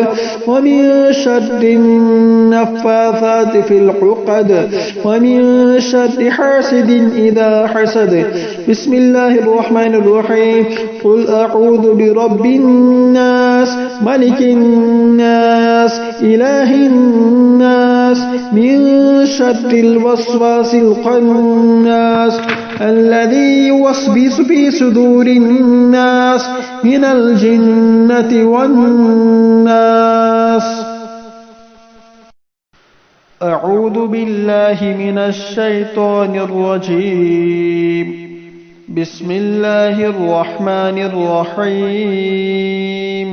ومن شر النفاثات في العقد ومن شر حاسد إذا حسد. بسم الله الرحمن الرحيم. قل أعوذ برب الناس ملك الناس إله الناس من شر الوسواس الخناس الذي يوسوس في صدور الناس من الجنة والناس. أعوذ بالله من الشيطان الرجيم. بسم الله الرحمن الرحيم.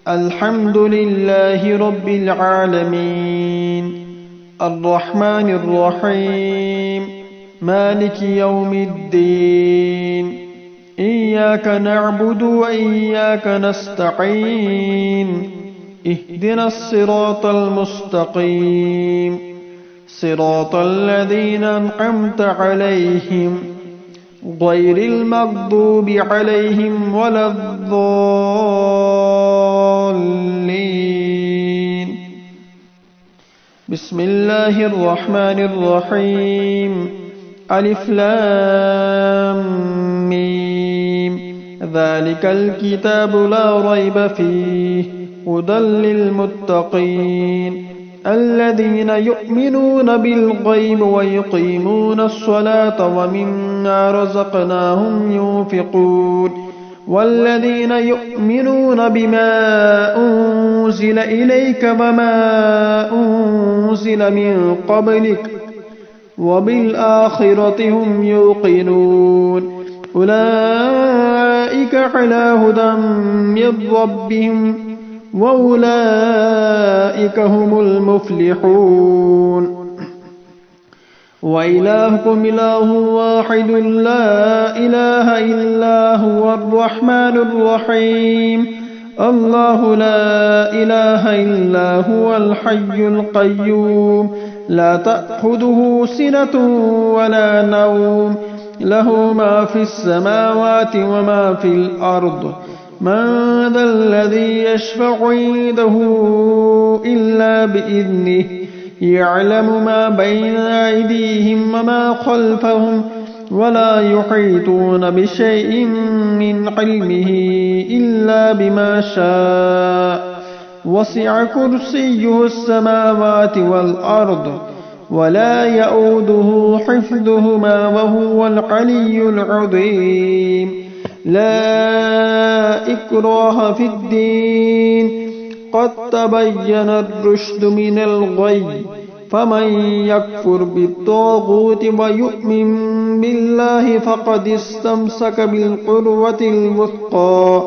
الحمد لله رب العالمين الرحمن الرحيم مالك يوم الدين إياك نعبد وإياك نستعين اهدنا الصراط المستقيم صراط الذين أنعمت عليهم غير المغضوب عليهم ولا الضالين. بسم الله الرحمن الرحيم. ألف لام ميم ذلك الكتاب لا ريب فيه هدى للمتقين الذين يؤمنون بالغيب ويقيمون الصلاة ومما رزقناهم ينفقون والذين يؤمنون بما أنزل إليك وما أنزل من قبلك وبالآخرة هم يوقنون أولئك على هدى من ربهم وأولئك هم المفلحون. وإلهكم إله واحد لا إله إلا هو الرحمن الرحيم الله لا إله إلا هو الحي القيوم لا تأخذه سنة ولا نوم له ما في السماوات وما في الأرض من ذا الذي يشفع عنده إلا بإذنه يعلم ما بين أيديهم وما خلفهم ولا يحيطون بشيء من علمه إلا بما شاء وسع كرسيه السماوات والأرض ولا يؤوده حفظهما وهو العلي العظيم. لا إكراه في الدين قد تبين الرشد من الغي فمن يكفر بالطاغوت ويؤمن بالله فقد استمسك بالعروة الوثقى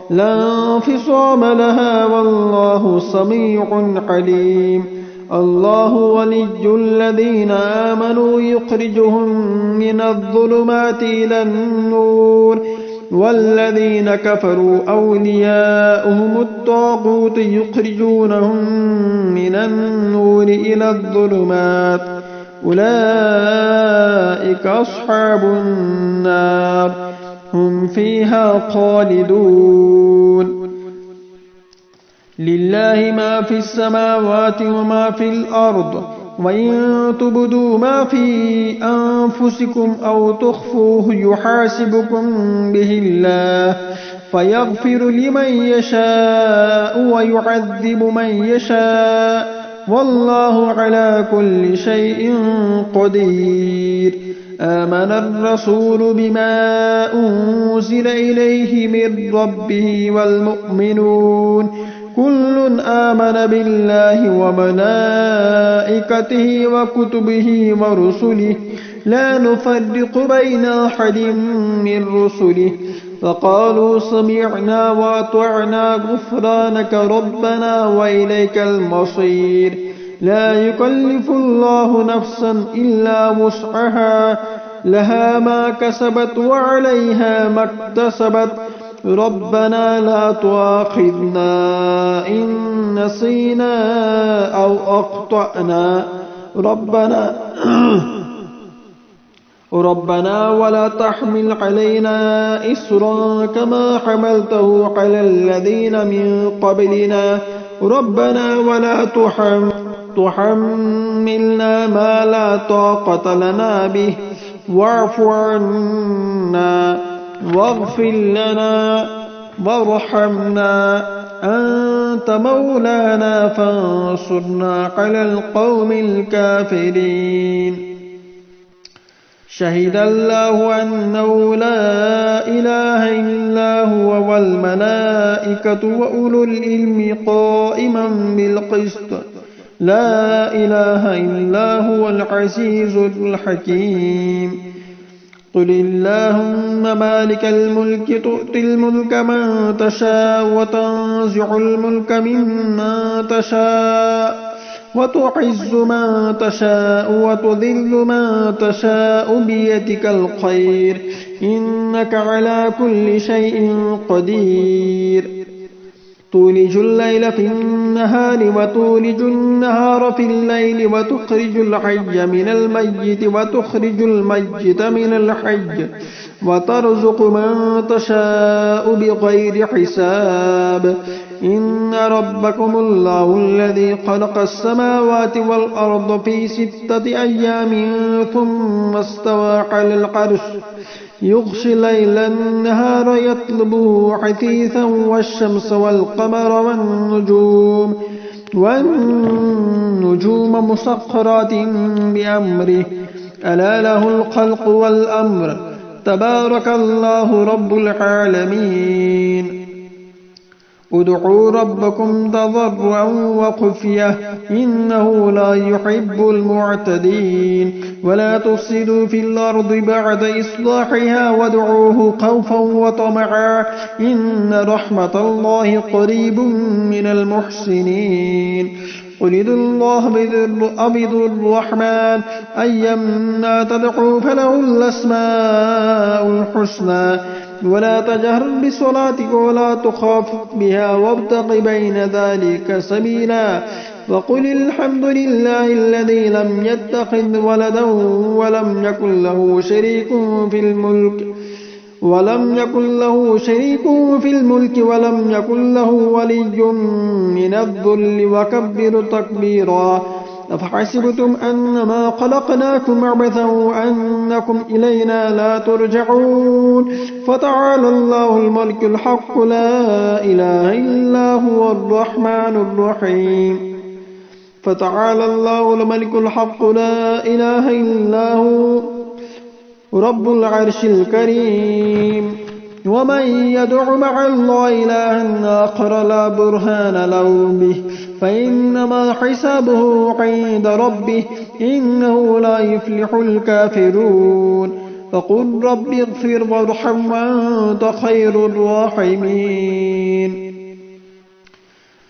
لا انفصام لها والله سميع عليم. الله ولي الذين آمنوا يخرجهم من الظلمات إلى النور والذين كفروا أولياؤهم الطاغوت يخرجونهم من النور إلى الظلمات أولئك أصحاب النار هم فيها خالدون لله ما في السماوات وما في الأرض وإن تبدوا ما في أنفسكم أو تخفوه يحاسبكم به الله فيغفر لمن يشاء ويعذب من يشاء والله على كل شيء قدير آمن الرسول بما أنزل إليه من ربه والمؤمنون كل آمن بالله وملائكته وكتبه ورسله لا نفرق بين أحد من رسله فقالوا سمعنا وأطعنا غفرانك ربنا وإليك المصير لا يكلف الله نفسا إلا وسعها لها ما كسبت وعليها ما اكتسبت ربنا لا تؤاخذنا إن نسينا أو أخطأنا ربنا ولا تحمل علينا إسرا كما حملته على الذين من قبلنا ربنا ولا تحملنا ما لا طاقة لنا به واعف عنا واغفر لنا وارحمنا أنت مولانا فانصرنا على القوم الكافرين شهد الله أنه لا إله إلا هو والملائكة وأولو العلم قائما بالقسط لا إله إلا هو العزيز الحكيم قل اللهم مالك الملك تؤتي الملك من تشاء وتنزع الملك ممن تشاء وتعز من تشاء وتذل من تشاء بيدك الخير إنك على كل شيء قدير تولج الليل في النهار وتولج النهار في الليل وتخرج الحي من الميت وتخرج الميت من الحي وترزق من تشاء بغير حساب إن ربكم الله الذي خلق السماوات والأرض في 6 أيام ثم استوى على العرش يغشي الليل النهار يطلبه حثيثا والشمس والقمر والنجوم مسخرات بأمره ألا له الخلق والأمر تبارك الله رب العالمين ادعوا ربكم تضرعا وخفية إنه لا يحب المعتدين ولا تفسدوا في الأرض بعد إصلاحها وادعوه خوفا وطمعا إن رحمة الله قريب من المحسنين قل ادعوا الله أبدوا الرحمن أيما تدعوا فله الأسماء الحسنى ولا تجهر بصلاتك ولا تخافت بها وابتغ بين ذلك سبيلا وقل الحمد لله الذي لم يتخذ ولدا ولم يكن له شريك في الملك ولم يكن له ولي من الذل وكبر تكبيرا أفحسبتم أنما خلقناكم عبثا وأنكم إلينا لا ترجعون فتعالى الله الملك الحق لا إله إلا هو الرحمن الرحيم فتعالى الله الملك الحق لا إله إلا هو رب العرش الكريم ومن يدع مع الله إلها آخر لا برهان له به فإنما حسابه عند ربه إنه لا يفلح الكافرون فقل رب اغفر وارحم وأنت خير الراحمين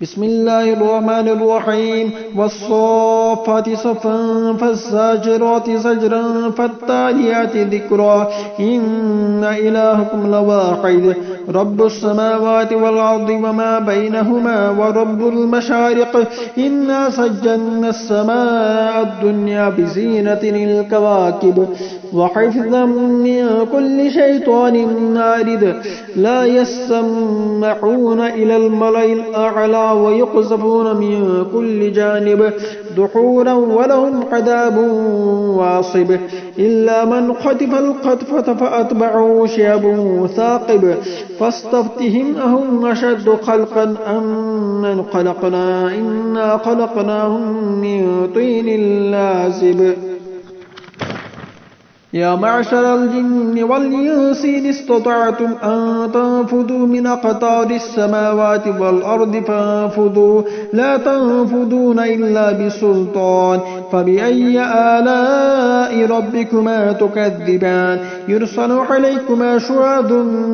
بسم الله الرحمن الرحيم والصافات صفا فالزاجرات زجرا فالتاليات ذكرا إن إلهكم لواحد رب السماوات والأرض وما بينهما ورب المشارق إنا سجلنا السماء الدنيا بزينة الكواكب وحفظا من كل شيطان مارد لا يسمعون إلى الملأ الأعلى ويقذفون من كل جانب دحورا ولهم عذاب واصب إلا من خطف الخطفة فأتبعه شهاب ثاقب فاستفتهم أهم أشد خلقا أم من خلقنا إنا خلقناهم من طين لازب يا معشر الجن والإنس إن استطعتم أن تنفذوا من أقطار السماوات والأرض فانفذوا لا تنفذون إلا بسلطان فبأي آلاء ربكما تكذبان يرسل عليكما شعاظ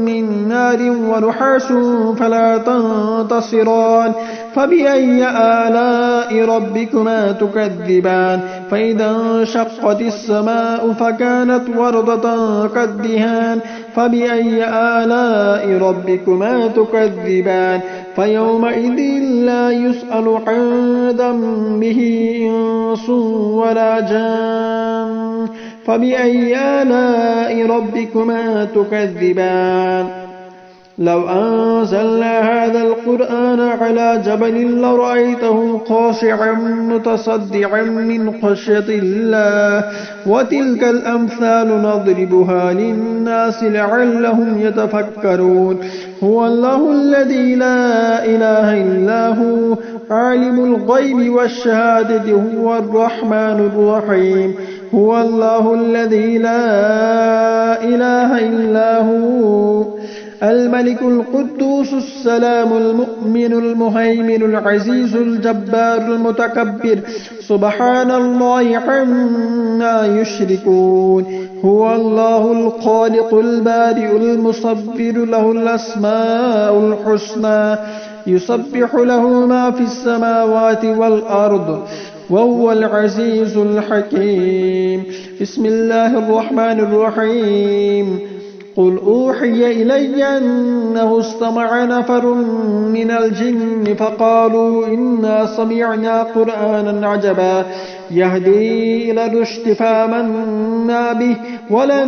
من نار ونحاس فلا تنتصران فبأي آلاء ربكما تكذبان فإذا انشقت السماء فكانت وردة كالدهان فبأي آلاء ربكما تكذبان فيومئذ لا يسأل عن ذنبه إنس ولا جان فبأي آلاء ربكما تكذبان لو أنزلنا هذا القرآن على جبل لرأيته خاشعا متصدعا من خشية الله وتلك الأمثال نضربها للناس لعلهم يتفكرون هو الله الذي لا إله إلا هو عالم الغيب والشهادة هو الرحمن الرحيم هو الله الذي لا إله إلا هو الملك القدوس السلام المؤمن المهيمن العزيز الجبار المتكبر سبحان الله عما يشركون هو الله الخالق البارئ المصور له الأسماء الحسنى يسبح له ما في السماوات والأرض وهو العزيز الحكيم بسم الله الرحمن الرحيم قل أوحي إلي أنه استمع نفر من الجن فقالوا إنا سمعنا قرآنا عجبا يهدي إلى الرشد فآمنا به ولن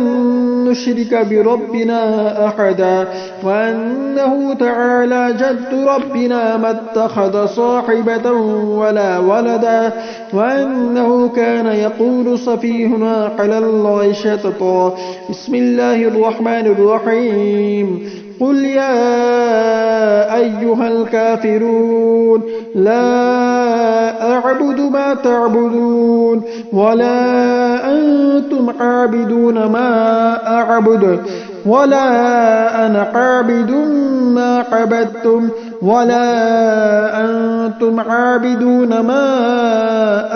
نشرك بربنا أحدا وأنه تعالى جد ربنا ما اتخذ صاحبة ولا ولدا وأنه كان يقول سفيهنا على الله شططا بسم الله الرحمن الرحيم قل يا أيها الكافرون لا أعبد ما تعبدون ولا أنتم عابدون ما أعبد ولا أنا عابد ما عبدتم ولا أنتم عابدون ما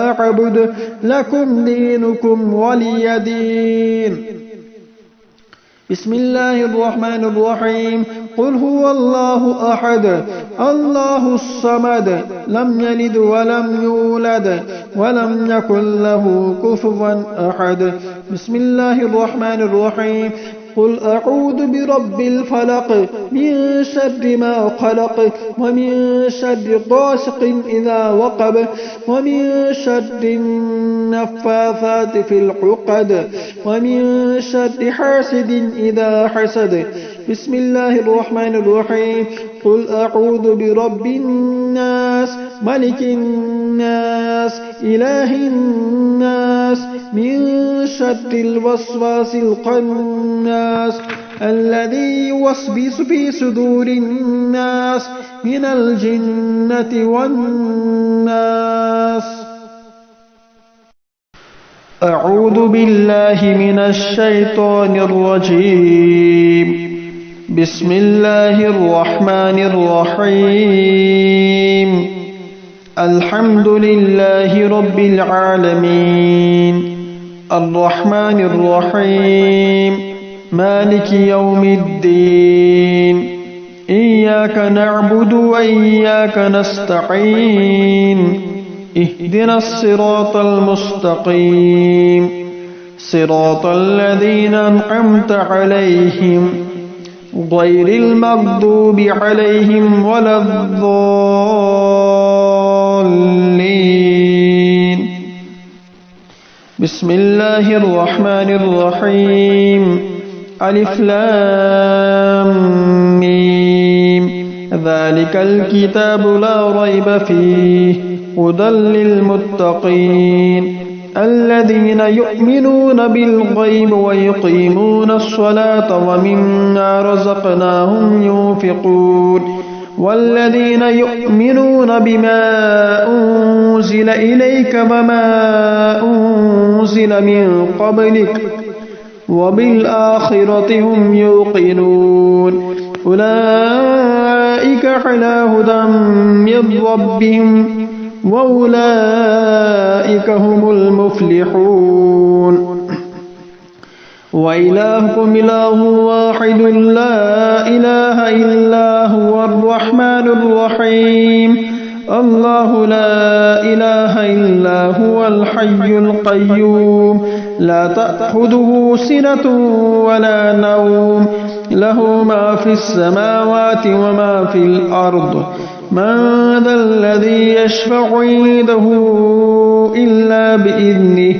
أعبد لكم دينكم ولي دين بسم الله الرحمن الرحيم قل هو الله أحد الله الصمد لم يلد ولم يولد ولم يكن له كفوا أحد بسم الله الرحمن الرحيم قل أعوذ برب الفلق من شر ما خلق ومن شر غاسق إذا وقب ومن شر النفاثات في العقد ومن شر حاسد إذا حسد بسم الله الرحمن الرحيم قل أعوذ برب الناس ملك الناس إله الناس من شر الوسواس الخناس الذي يوسوس في صدور الناس من الجنة والناس أعوذ بالله من الشيطان الرجيم بسم الله الرحمن الرحيم الحمد لله رب العالمين الرحمن الرحيم مالك يوم الدين إياك نعبد وإياك نستعين اهدنا الصراط المستقيم صراط الذين أنعمت عليهم غير المغضوب عليهم ولا الضالين. بسم الله الرحمن الرحيم. ألف لام ميم. ذلك الكتاب لا ريب فيه هدى للمتقين الذين يؤمنون بالغيب ويقيمون الصلاة ومما رزقناهم ينفقون والذين يؤمنون بما أنزل إليك وما أنزل من قبلك وبالآخرة هم يوقنون أولئك على هدى من ربهم وأولئك هم المفلحون. وإلهكم إله واحد لا إله إلا هو الرحمن الرحيم. الله لا إله إلا هو الحي القيوم لا تأخذه سنة ولا نوم له ما في السماوات وما في الأرض. من ذا الذي يشفع عنده إلا بإذنه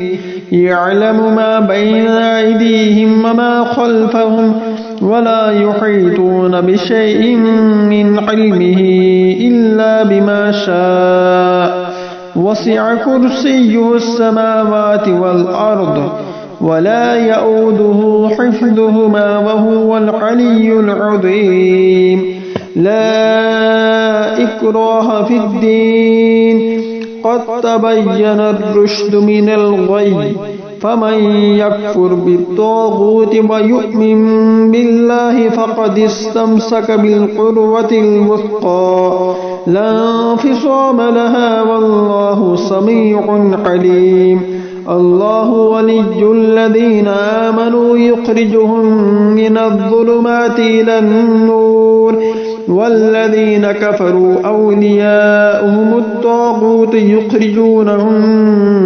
يعلم ما بين أيديهم وما خلفهم ولا يحيطون بشيء من علمه إلا بما شاء وسع كرسيه السماوات والأرض ولا يؤوده حفظهما وهو العلي العظيم. لا إكراه في الدين قد تبين الرشد من الغي فمن يكفر بالطاغوت ويؤمن بالله فقد استمسك بالعروة الوثقى لا انفصام لها والله سميع عليم. الله ولي الذين آمنوا يخرجهم من الظلمات إلى النور والذين كفروا أولياؤهم الطاغوت يخرجونهم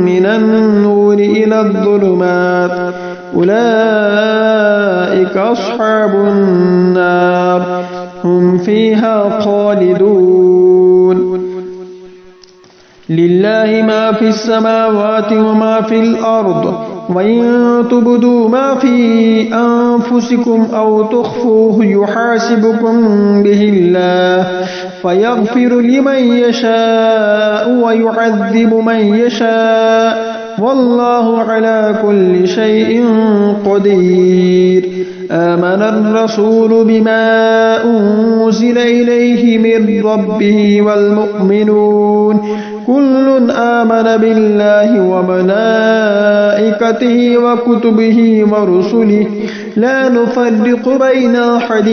من النور إلى الظلمات أولئك أصحاب النار هم فيها خالدون. لله ما في السماوات وما في الأرض وإن تبدوا ما في أنفسكم أو تخفوه يحاسبكم به الله فيغفر لمن يشاء ويعذب من يشاء والله على كل شيء قدير. آمن الرسول بما أنزل إليه من ربه والمؤمنون كل آمن بالله وملائكته وكتبه ورسله لا نفرق بين أحد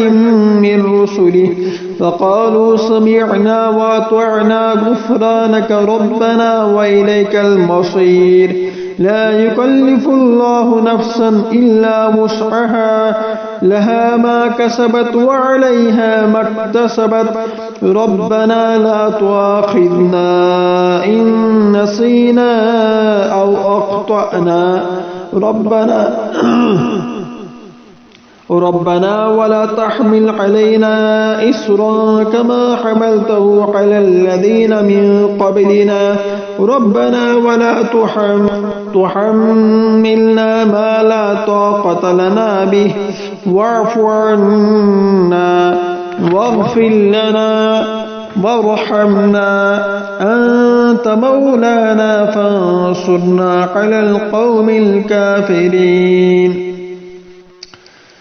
من رسله فقالوا سمعنا وأطعنا غفرانك ربنا وإليك المصير. لا يكلف الله نفسا إلا وسعها لها ما كسبت وعليها ما اكتسبت ربنا لا تؤاخذنا إن نسينا أو أخطأنا ربنا ولا تحمل علينا إسرا كما حملته على الذين من قبلنا ربنا ولا تحملنا ما لا طاقة لنا به واعف عنا واغفر لنا وارحمنا أنت مولانا فانصرنا على القوم الكافرين.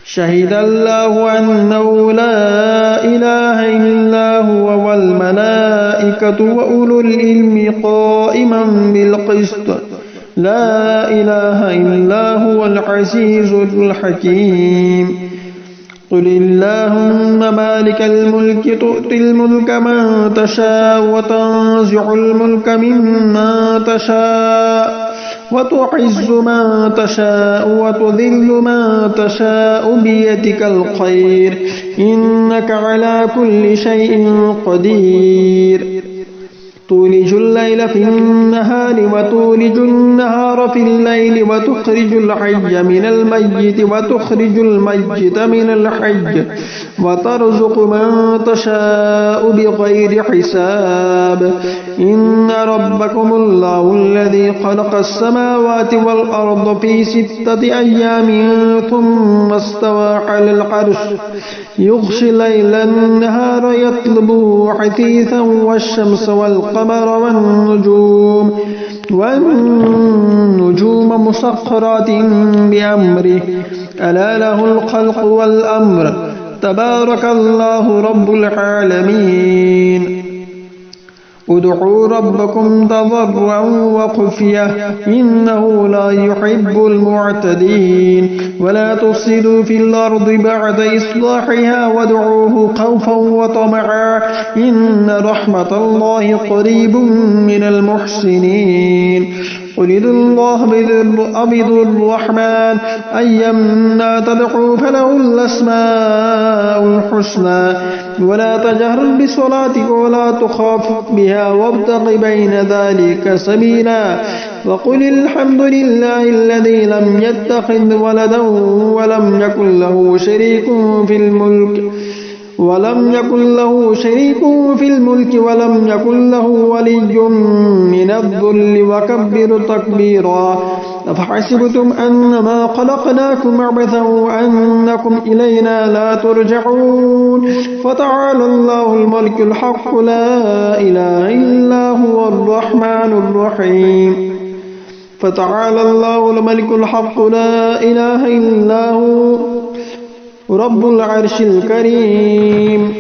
شهد الله أنه لا إله إلا هو والملائكة وأولو العلم قائما بالقسط لا إله إلا هو العزيز الحكيم. قل اللهم مالك الملك تؤتي الملك من تشاء وتنزع الملك ممن تشاء وتعز من تشاء وتذل من تشاء بيدك الخير إنك على كل شيء قدير تولج الليل في النهار وتولج النهار في الليل وتخرج الحي من الميت وتخرج الميت من الحي وترزق من تشاء بغير حساب إن ربكم الله الذي خلق السماوات والأرض في 6 أيام ثم استوى على العرش يغشي الليل النهار يطلبه حثيثا والشمس والقمر والنجوم مسخرات بأمره ألا له الخلق والأمر تبارك الله رب العالمين ادعوا ربكم تضرعا وخفية إنه لا يحب المعتدين ولا تفسدوا في الأرض بعد إصلاحها وادعوه خوفا وطمعا إن رحمة الله قريب من المحسنين قل ادعوا الله أو الرحمن أيما تدعوا فله الأسماء الحسنى ولا تجهر بصلاتك ولا تخافت بها وابتغ بين ذلك سبيلا وقل الحمد لله الذي لم يتخذ ولدا ولم يكن له شريك في الملك ولم يكن له ولي من الذل وكبر تكبيرا أفحسبتم أنما خلقناكم عبثا وأنكم إلينا لا ترجعون فتعالى الله الملك الحق لا إله إلا هو الرحمن الرحيم فتعالى الله الملك الحق لا إله إلا هو رب العرش الكريم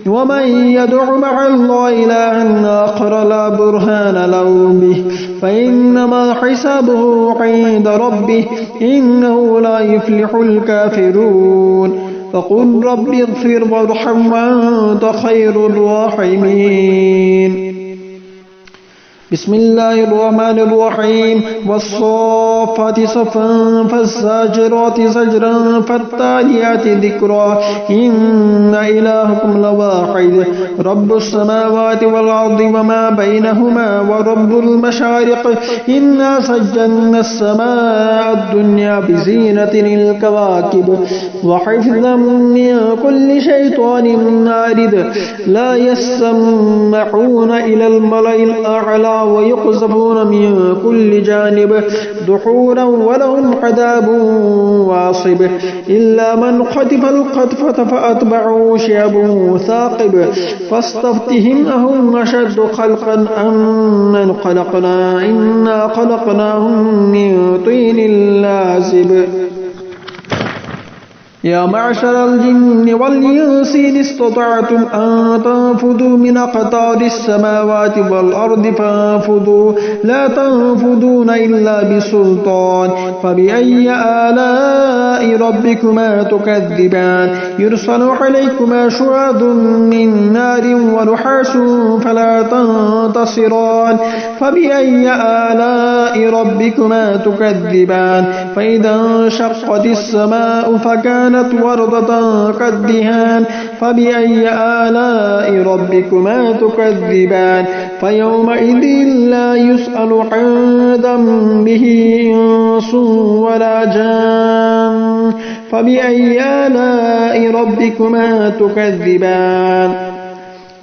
ومن يدع مع الله إلها آخر لا برهان له به فإنما حسابه عند ربه إنه لا يفلح الكافرون فقل رب اغفر وارحم وأنت خير الراحمين بسم الله الرحمن الرحيم والصافات صفا فالزاجرات زجرا فالتاليات ذكرا إن إلهكم لواحد رب السماوات والأرض وما بينهما ورب المشارق إنا سجلنا السماء الدنيا بزينة الكواكب وحفظا من كل شيطان مارد لا يسمعون إلى الملأ الأعلى ويقذفون من كل جانب دحورا ولهم عذاب واصب إلا من خطف الخطفة فأتبعه شهاب ثاقب فاستفتهم أهم أشد خلقا أم من خلقنا إنا خلقناهم من طين لازب يا معشر الجن والإنس إن استطعتم أن تنفذوا من أقطار السماوات والأرض فانفذوا لا تنفذون إلا بسلطان فبأي آلاء ربكما تكذبان يرسل عليكما شواظ من نار ونحاس فلا تنتصران فبأي آلاء ربكما تكذبان فإذا انشقت السماء فكانت وردة كالدهان فبأي آلاء ربكما تكذبان فيومئذ لا يسأل عن ذنبه إنس ولا جان فبأي آلاء ربكما تكذبان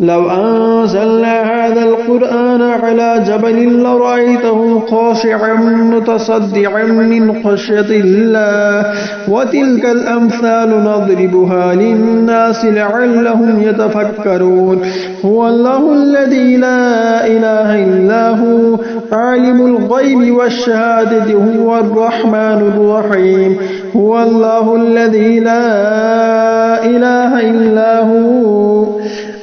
لو أنزلنا هذا القرآن على جبل لرأيته خاشعا متصدعا من خشية الله وتلك الأمثال نضربها للناس لعلهم يتفكرون هو الله الذي لا إله إلا هو عالم الغيب والشهادة هو الرحمن الرحيم هو الله الذي لا إله إلا هو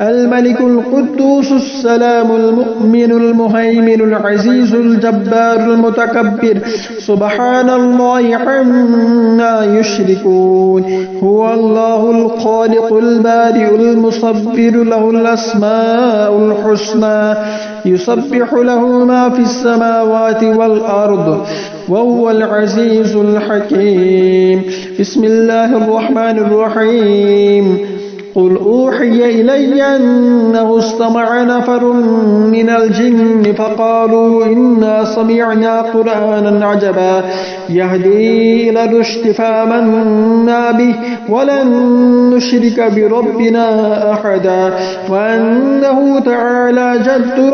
الملك القدوس السلام المؤمن المهيمن العزيز الجبار المتكبر سبحان الله عما يشركون هو الله الخالق البارئ المصبر له الأسماء الحسنى يسبح له ما في السماوات والأرض وهو العزيز الحكيم. بسم الله الرحمن الرحيم. قل أوحي إلي أنه استمع نفر من الجن فقالوا إنا سمعنا قرآنا عجبا يهدي إلى الرشد فآمنا به ولن نشرك بربنا أحدا وأنه تعالى جد